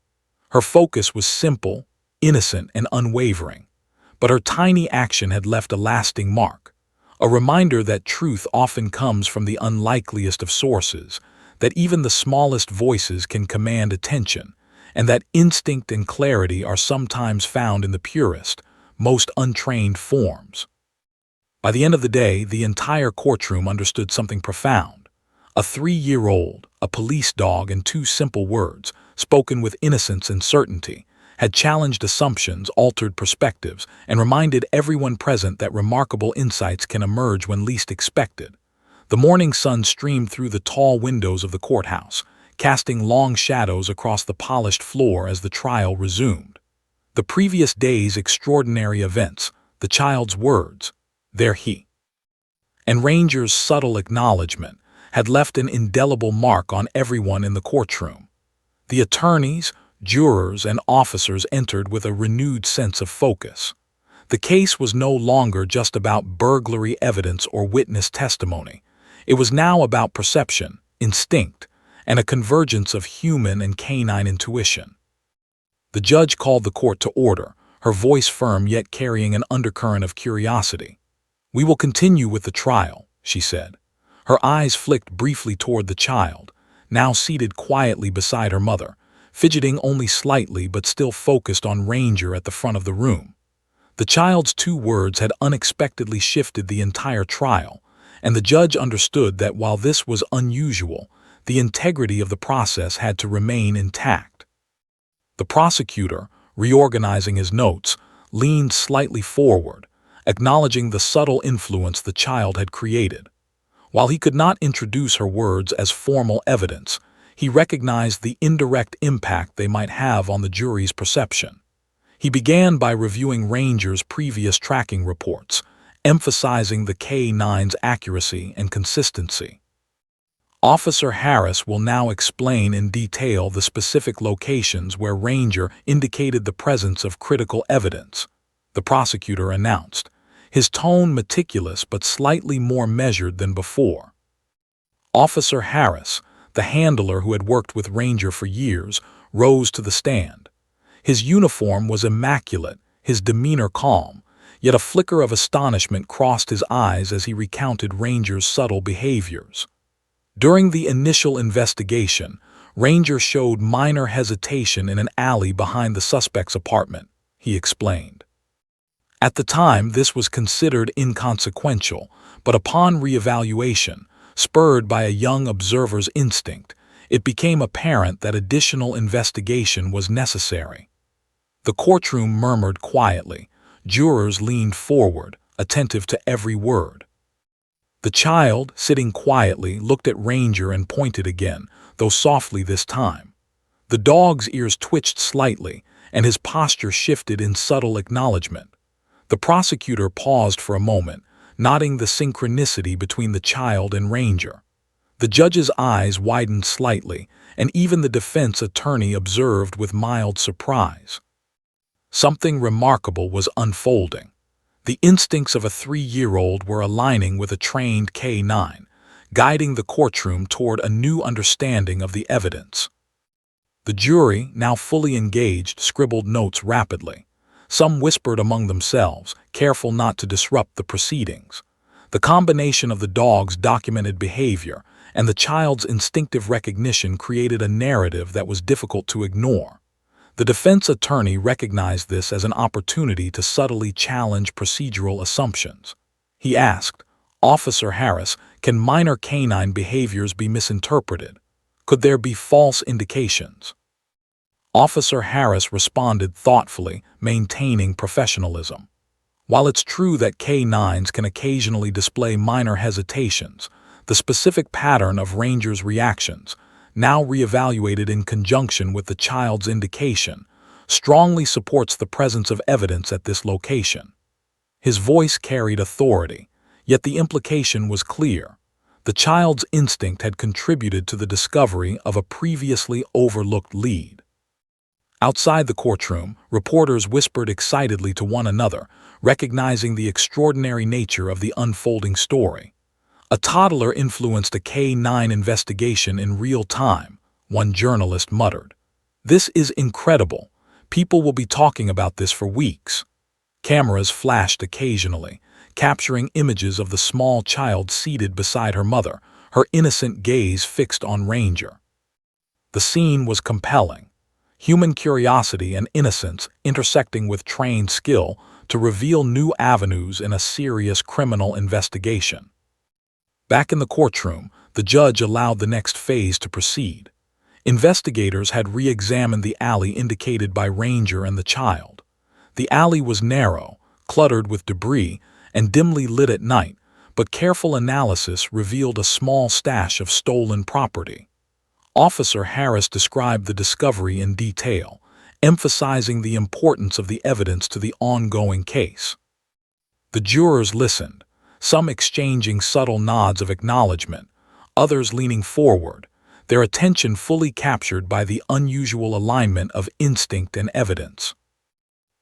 Her focus was simple, innocent, and unwavering. but her tiny action had left a lasting mark, a reminder that truth often comes from the unlikeliest of sources, that even the smallest voices can command attention, and that instinct and clarity are sometimes found in the purest, most untrained forms. By the end of the day, the entire courtroom understood something profound. A 3-year-old, a police dog, and 2 simple words, spoken with innocence and certainty, had challenged assumptions, altered perspectives, and reminded everyone present that remarkable insights can emerge when least expected. The morning sun streamed through the tall windows of the courthouse, casting long shadows across the polished floor as the trial resumed. The previous day's extraordinary events, the child's words, "There he," and Ranger's subtle acknowledgement, had left an indelible mark on everyone in the courtroom. The attorneys, jurors, and officers entered with a renewed sense of focus. The case was no longer just about burglary evidence or witness testimony. It was now about perception, instinct, and a convergence of human and canine intuition. The judge called the court to order, her voice firm yet carrying an undercurrent of curiosity. "We will continue with the trial," she said. Her eyes flicked briefly toward the child, now seated quietly beside her mother, fidgeting only slightly but still focused on Ranger at the front of the room. The child's 2 words had unexpectedly shifted the entire trial, and the judge understood that while this was unusual, the integrity of the process had to remain intact. The prosecutor, reorganizing his notes, leaned slightly forward, acknowledging the subtle influence the child had created. While he could not introduce her words as formal evidence, he recognized the indirect impact they might have on the jury's perception. He began by reviewing Ranger's previous tracking reports, emphasizing the K9's accuracy and consistency. "Officer Harris will now explain in detail the specific locations where Ranger indicated the presence of critical evidence," the prosecutor announced, his tone meticulous but slightly more measured than before. Officer Harris, the handler who had worked with Ranger for years, rose to the stand. His uniform was immaculate, his demeanor calm, yet a flicker of astonishment crossed his eyes as he recounted Ranger's subtle behaviors. During the initial investigation, Ranger showed minor hesitation in an alley behind the suspect's apartment, he explained. At the time, this was considered inconsequential, but upon reevaluation, spurred by a young observer's instinct, it became apparent that additional investigation was necessary. The courtroom murmured quietly. Jurors leaned forward, attentive to every word. The child, sitting quietly, looked at Ranger and pointed again, though softly this time. The dog's ears twitched slightly, and his posture shifted in subtle acknowledgement. The prosecutor paused for a moment, noting the synchronicity between the child and Ranger. The judge's eyes widened slightly, and even the defense attorney observed with mild surprise. Something remarkable was unfolding. The instincts of a 3-year-old were aligning with a trained K9, guiding the courtroom toward a new understanding of the evidence. The jury, now fully engaged, scribbled notes rapidly. Some whispered among themselves, careful not to disrupt the proceedings. The combination of the dog's documented behavior and the child's instinctive recognition created a narrative that was difficult to ignore. The defense attorney recognized this as an opportunity to subtly challenge procedural assumptions. He asked, "Officer Harris, can minor canine behaviors be misinterpreted? Could there be false indications?" Officer Harris responded thoughtfully, maintaining professionalism. "While it's true that K9s can occasionally display minor hesitations, the specific pattern of Ranger's reactions, now reevaluated in conjunction with the child's indication, strongly supports the presence of evidence at this location." His voice carried authority, yet the implication was clear. The child's instinct had contributed to the discovery of a previously overlooked lead. Outside the courtroom, reporters whispered excitedly to one another, recognizing the extraordinary nature of the unfolding story. "A toddler influenced a K9 investigation in real time," one journalist muttered. "This is incredible. People will be talking about this for weeks." Cameras flashed occasionally, capturing images of the small child seated beside her mother, her innocent gaze fixed on Ranger. The scene was compelling, human curiosity and innocence intersecting with trained skill to reveal new avenues in a serious criminal investigation. Back in the courtroom, the judge allowed the next phase to proceed. Investigators had re-examined the alley indicated by Ranger and the child. The alley was narrow, cluttered with debris, and dimly lit at night, but careful analysis revealed a small stash of stolen property. Officer Harris described the discovery in detail, emphasizing the importance of the evidence to the ongoing case. The jurors listened, some exchanging subtle nods of acknowledgement, others leaning forward, their attention fully captured by the unusual alignment of instinct and evidence.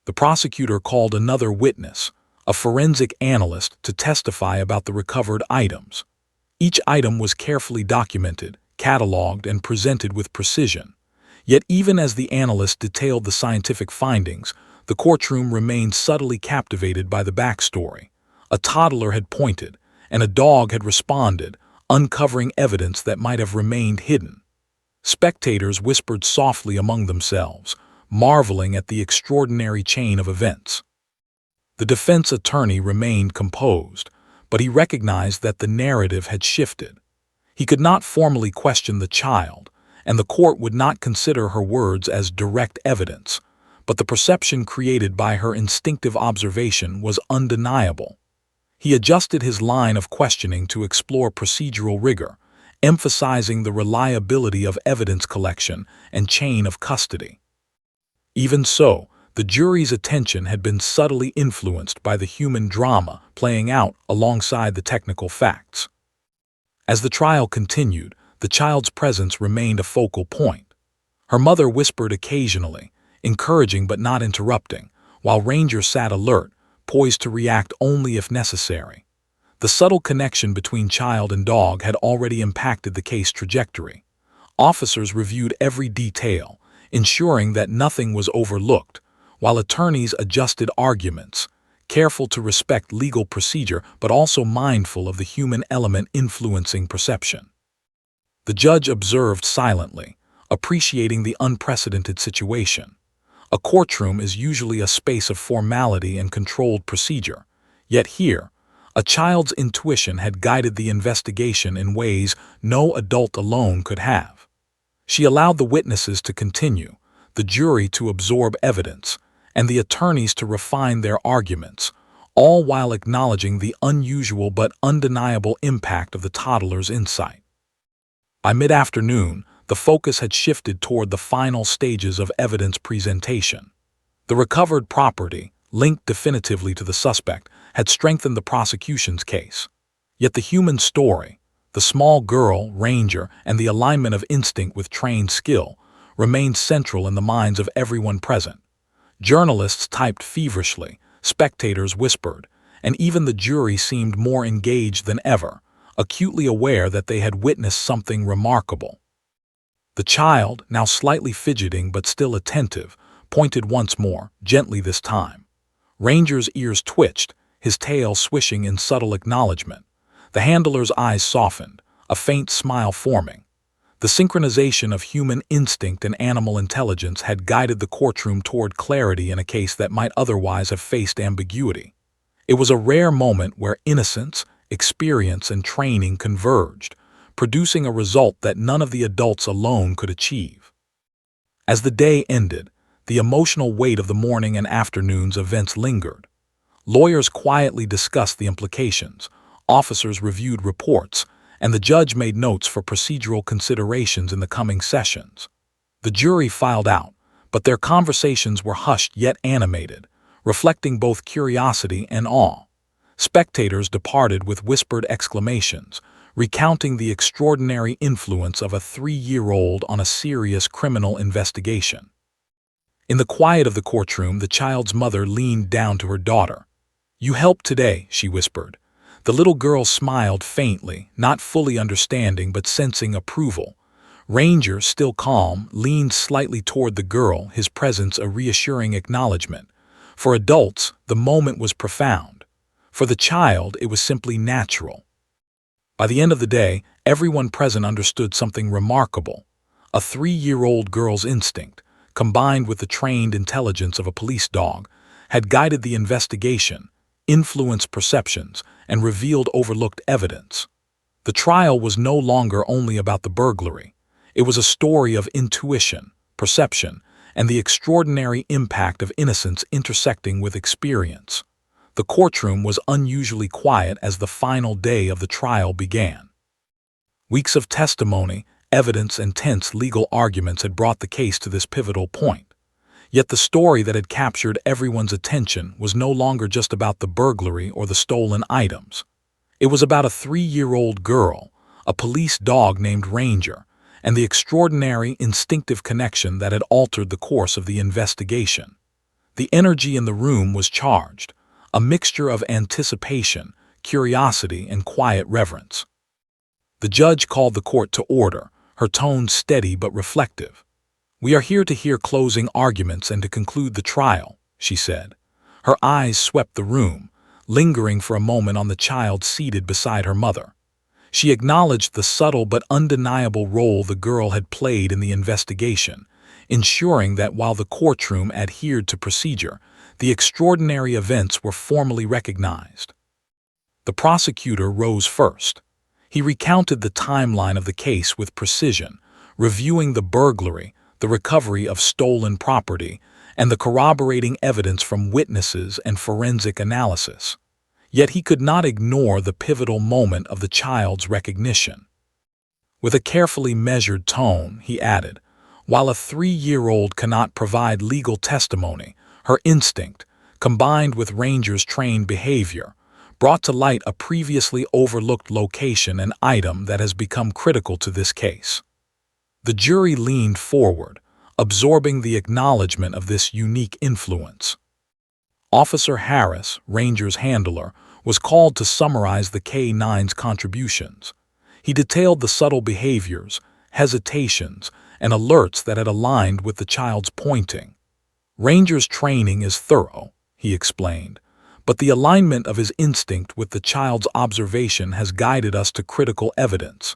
The prosecutor called another witness, a forensic analyst, to testify about the recovered items. Each item was carefully documented, catalogued, and presented with precision. Yet even as the analyst detailed the scientific findings, the courtroom remained subtly captivated by the backstory. A toddler had pointed, and a dog had responded, uncovering evidence that might have remained hidden. Spectators whispered softly among themselves, marveling at the extraordinary chain of events. The defense attorney remained composed, but he recognized that the narrative had shifted. He could not formally question the child, and the court would not consider her words as direct evidence, but the perception created by her instinctive observation was undeniable. He adjusted his line of questioning to explore procedural rigor, emphasizing the reliability of evidence collection and chain of custody. Even so, the jury's attention had been subtly influenced by the human drama playing out alongside the technical facts. As the trial continued, the child's presence remained a focal point. Her mother whispered occasionally, encouraging but not interrupting, while Ranger sat alert, poised to react only if necessary. The subtle connection between child and dog had already impacted the case trajectory. Officers reviewed every detail, ensuring that nothing was overlooked, while attorneys adjusted arguments, careful to respect legal procedure but also mindful of the human element influencing perception. The judge observed silently, appreciating the unprecedented situation. A courtroom is usually a space of formality and controlled procedure, yet here, a child's intuition had guided the investigation in ways no adult alone could have. She allowed the witnesses to continue, the jury to absorb evidence, and the attorneys to refine their arguments, all while acknowledging the unusual but undeniable impact of the toddler's insight. By mid-afternoon, the focus had shifted toward the final stages of evidence presentation. The recovered property, linked definitively to the suspect, had strengthened the prosecution's case. Yet the human story, the small girl, Ranger, and the alignment of instinct with trained skill, remained central in the minds of everyone present. Journalists typed feverishly, spectators whispered, and even the jury seemed more engaged than ever, acutely aware that they had witnessed something remarkable. The child, now slightly fidgeting but still attentive, pointed once more, gently this time. Ranger's ears twitched, his tail swishing in subtle acknowledgement. The handler's eyes softened, a faint smile forming. The synchronization of human instinct and animal intelligence had guided the courtroom toward clarity in a case that might otherwise have faced ambiguity. It was a rare moment where innocence, experience, and training converged, producing a result that none of the adults alone could achieve. As the day ended, the emotional weight of the morning and afternoon's events lingered. Lawyers quietly discussed the implications, officers reviewed reports, and the judge made notes for procedural considerations in the coming sessions. The jury filed out, but their conversations were hushed yet animated, reflecting both curiosity and awe. Spectators departed with whispered exclamations, recounting the extraordinary influence of a 3-year-old on a serious criminal investigation. In the quiet of the courtroom, the child's mother leaned down to her daughter. "You helped today," she whispered. The little girl smiled faintly, not fully understanding but sensing approval. Ranger, still calm, leaned slightly toward the girl, his presence a reassuring acknowledgement. For adults, the moment was profound. For the child, it was simply natural. By the end of the day, everyone present understood something remarkable. A 3-year-old girl's instinct, combined with the trained intelligence of a police dog, had guided the investigation, influenced perceptions, and revealed overlooked evidence. The trial was no longer only about the burglary. It was a story of intuition, perception, and the extraordinary impact of innocence intersecting with experience. The courtroom was unusually quiet as the final day of the trial began. Weeks of testimony, evidence, and tense legal arguments had brought the case to this pivotal point. Yet the story that had captured everyone's attention was no longer just about the burglary or the stolen items. It was about a 3-year-old girl, a police dog named Ranger, and the extraordinary instinctive connection that had altered the course of the investigation. The energy in the room was charged, a mixture of anticipation, curiosity, and quiet reverence. The judge called the court to order, her tone steady but reflective. "We are here to hear closing arguments and to conclude the trial," she said. Her eyes swept the room, lingering for a moment on the child seated beside her mother. She acknowledged the subtle but undeniable role the girl had played in the investigation, ensuring that while the courtroom adhered to procedure, the extraordinary events were formally recognized. The prosecutor rose first. He recounted the timeline of the case with precision, reviewing the burglary, the recovery of stolen property, and the corroborating evidence from witnesses and forensic analysis. Yet he could not ignore the pivotal moment of the child's recognition. With a carefully measured tone, he added, "While a 3-year-old cannot provide legal testimony, her instinct, combined with Ranger's trained behavior, brought to light a previously overlooked location and item that has become critical to this case." The jury leaned forward, absorbing the acknowledgement of this unique influence. Officer Harris, Ranger's handler, was called to summarize the K-9's contributions. He detailed the subtle behaviors, hesitations, and alerts that had aligned with the child's pointing. "Ranger's training is thorough," he explained, "but the alignment of his instinct with the child's observation has guided us to critical evidence.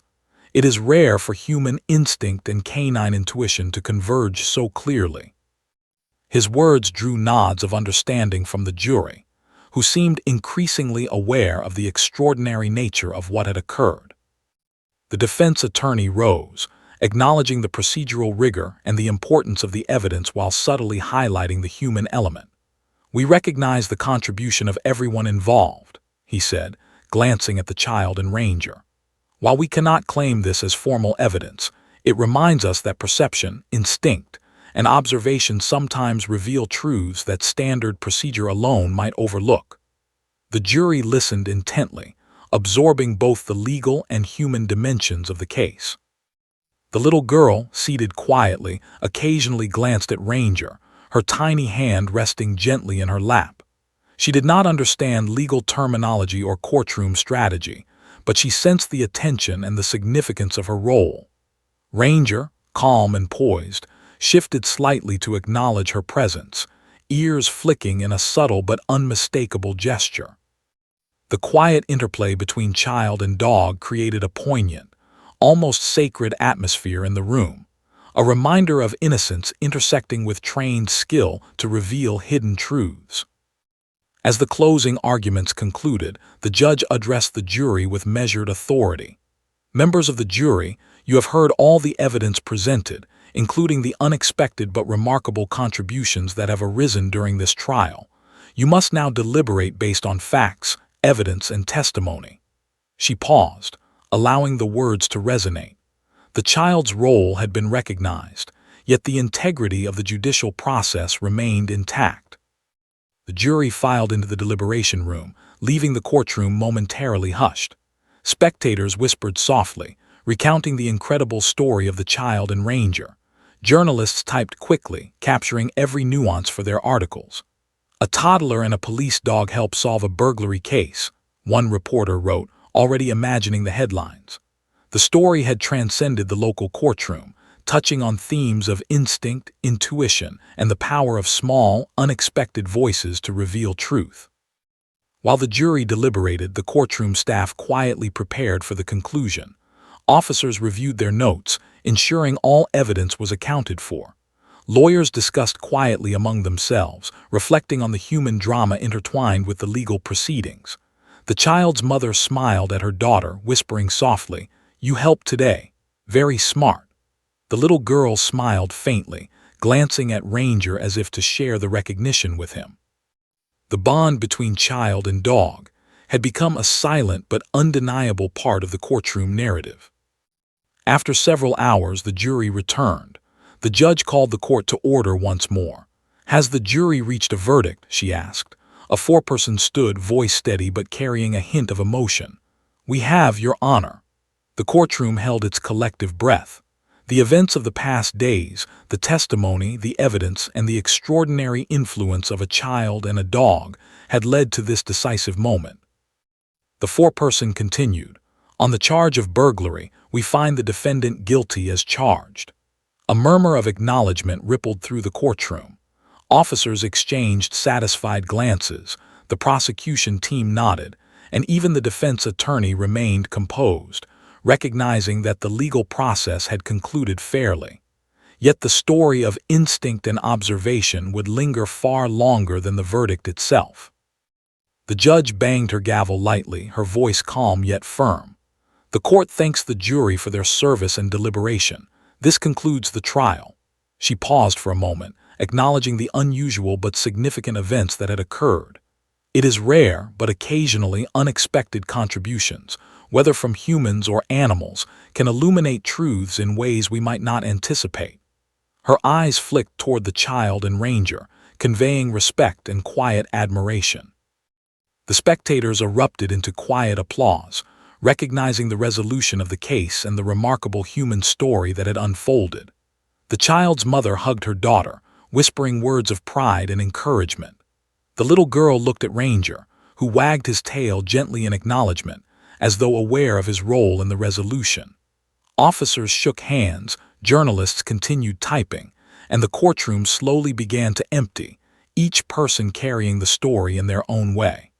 It is rare for human instinct and canine intuition to converge so clearly." His words drew nods of understanding from the jury, who seemed increasingly aware of the extraordinary nature of what had occurred. The defense attorney rose, acknowledging the procedural rigor and the importance of the evidence while subtly highlighting the human element. "We recognize the contribution of everyone involved," he said, glancing at the child and Ranger. "While we cannot claim this as formal evidence, it reminds us that perception, instinct, and observation sometimes reveal truths that standard procedure alone might overlook." The jury listened intently, absorbing both the legal and human dimensions of the case. The little girl, seated quietly, occasionally glanced at Ranger, her tiny hand resting gently in her lap. She did not understand legal terminology or courtroom strategy, but she sensed the attention and the significance of her role. Ranger, calm and poised, shifted slightly to acknowledge her presence, ears flicking in a subtle but unmistakable gesture. The quiet interplay between child and dog created a poignant, almost sacred atmosphere in the room, a reminder of innocence intersecting with trained skill to reveal hidden truths. As the closing arguments concluded, the judge addressed the jury with measured authority. "Members of the jury, you have heard all the evidence presented, including the unexpected but remarkable contributions that have arisen during this trial. You must now deliberate based on facts, evidence, and testimony." She paused, allowing the words to resonate. The child's role had been recognized, yet the integrity of the judicial process remained intact. The jury filed into the deliberation room, leaving the courtroom momentarily hushed. Spectators whispered softly, recounting the incredible story of the child and Ranger. Journalists typed quickly, capturing every nuance for their articles. "A toddler and a police dog help solve a burglary case," one reporter wrote, already imagining the headlines. The story had transcended the local courtroom, touching on themes of instinct, intuition, and the power of small, unexpected voices to reveal truth. While the jury deliberated, the courtroom staff quietly prepared for the conclusion. Officers reviewed their notes, ensuring all evidence was accounted for. Lawyers discussed quietly among themselves, reflecting on the human drama intertwined with the legal proceedings. The child's mother smiled at her daughter, whispering softly, "You helped today. Very smart." The little girl smiled faintly, glancing at Ranger as if to share the recognition with him. The bond between child and dog had become a silent but undeniable part of the courtroom narrative. After several hours, the jury returned. The judge called the court to order once more. "Has the jury reached a verdict?" she asked. A foreperson stood, voice steady but carrying a hint of emotion. "We have, Your Honor." The courtroom held its collective breath. The events of the past days, the testimony, the evidence, and the extraordinary influence of a child and a dog had led to this decisive moment. The foreperson continued, "On the charge of burglary, we find the defendant guilty as charged." A murmur of acknowledgement rippled through the courtroom. Officers exchanged satisfied glances, the prosecution team nodded, and even the defense attorney remained composed, recognizing that the legal process had concluded fairly. Yet the story of instinct and observation would linger far longer than the verdict itself. The judge banged her gavel lightly, her voice calm yet firm. "The court thanks the jury for their service and deliberation. This concludes the trial." She paused for a moment, acknowledging the unusual but significant events that had occurred. It is rare, but occasionally unexpected contributions, whether from humans or animals, can illuminate truths in ways we might not anticipate. Her eyes flicked toward the child and Ranger, conveying respect and quiet admiration. The spectators erupted into quiet applause, recognizing the resolution of the case and the remarkable human story that had unfolded. The child's mother hugged her daughter, whispering words of pride and encouragement. The little girl looked at Ranger, who wagged his tail gently in acknowledgement, as though aware of his role in the resolution. Officers shook hands, journalists continued typing, and the courtroom slowly began to empty, each person carrying the story in their own way.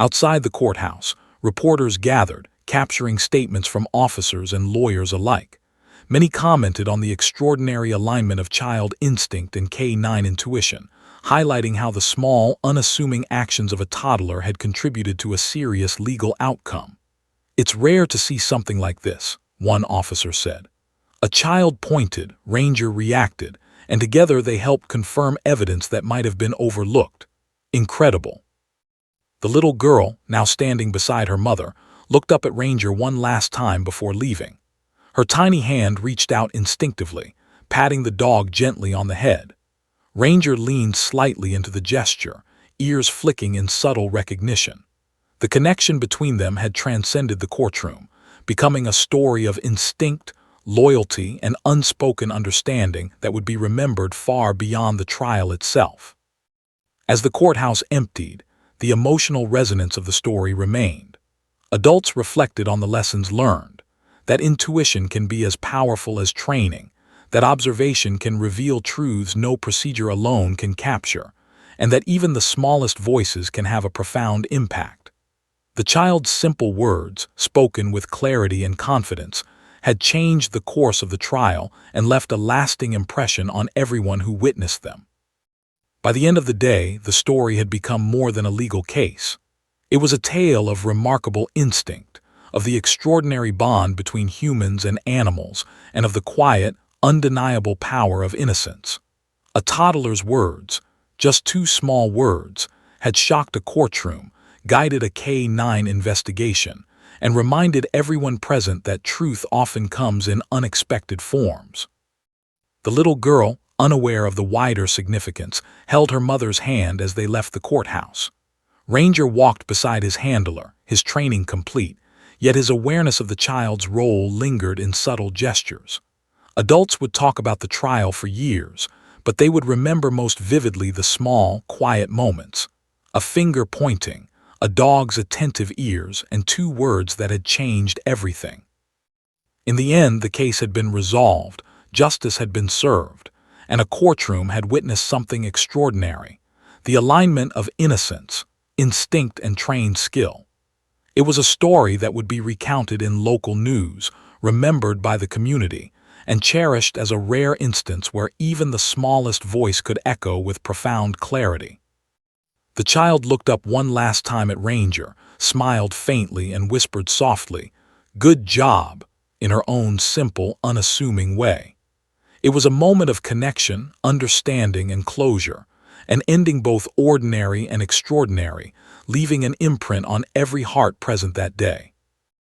Outside the courthouse, reporters gathered, capturing statements from officers and lawyers alike. Many commented on the extraordinary alignment of child instinct and canine intuition, highlighting how the small, unassuming actions of a toddler had contributed to a serious legal outcome. "It's rare to see something like this," one officer said. A child pointed, Ranger reacted, and together they helped confirm evidence that might have been overlooked. Incredible. The little girl, now standing beside her mother, looked up at Ranger one last time before leaving. Her tiny hand reached out instinctively, patting the dog gently on the head. Ranger leaned slightly into the gesture, ears flicking in subtle recognition. The connection between them had transcended the courtroom, becoming a story of instinct, loyalty, and unspoken understanding that would be remembered far beyond the trial itself. As the courthouse emptied, the emotional resonance of the story remained. Adults reflected on the lessons learned, that intuition can be as powerful as training, that observation can reveal truths no procedure alone can capture, and that even the smallest voices can have a profound impact. The child's simple words, spoken with clarity and confidence, had changed the course of the trial and left a lasting impression on everyone who witnessed them. By the end of the day, the story had become more than a legal case. It was a tale of remarkable instinct, of the extraordinary bond between humans and animals, and of the quiet, undeniable power of innocence. A toddler's words, just two small words, had shocked a courtroom, guided a K-9 investigation, and reminded everyone present that truth often comes in unexpected forms. The little girl, unaware of the wider significance, held her mother's hand as they left the courthouse. Ranger walked beside his handler, his training complete, yet his awareness of the child's role lingered in subtle gestures. Adults would talk about the trial for years, but they would remember most vividly the small, quiet moments. A finger pointing, a dog's attentive ears, and two words that had changed everything. In the end, the case had been resolved, Justice had been served, and a courtroom had witnessed something extraordinary: the alignment of innocence, instinct, and trained skill. It was a story that would be recounted in local news, remembered by the community, and cherished as a rare instance where even the smallest voice could echo with profound clarity. The child looked up one last time at Ranger, smiled faintly, and whispered softly, "Good job," in her own simple, unassuming way. It was a moment of connection, understanding, and closure, an ending both ordinary and extraordinary, leaving an imprint on every heart present that day.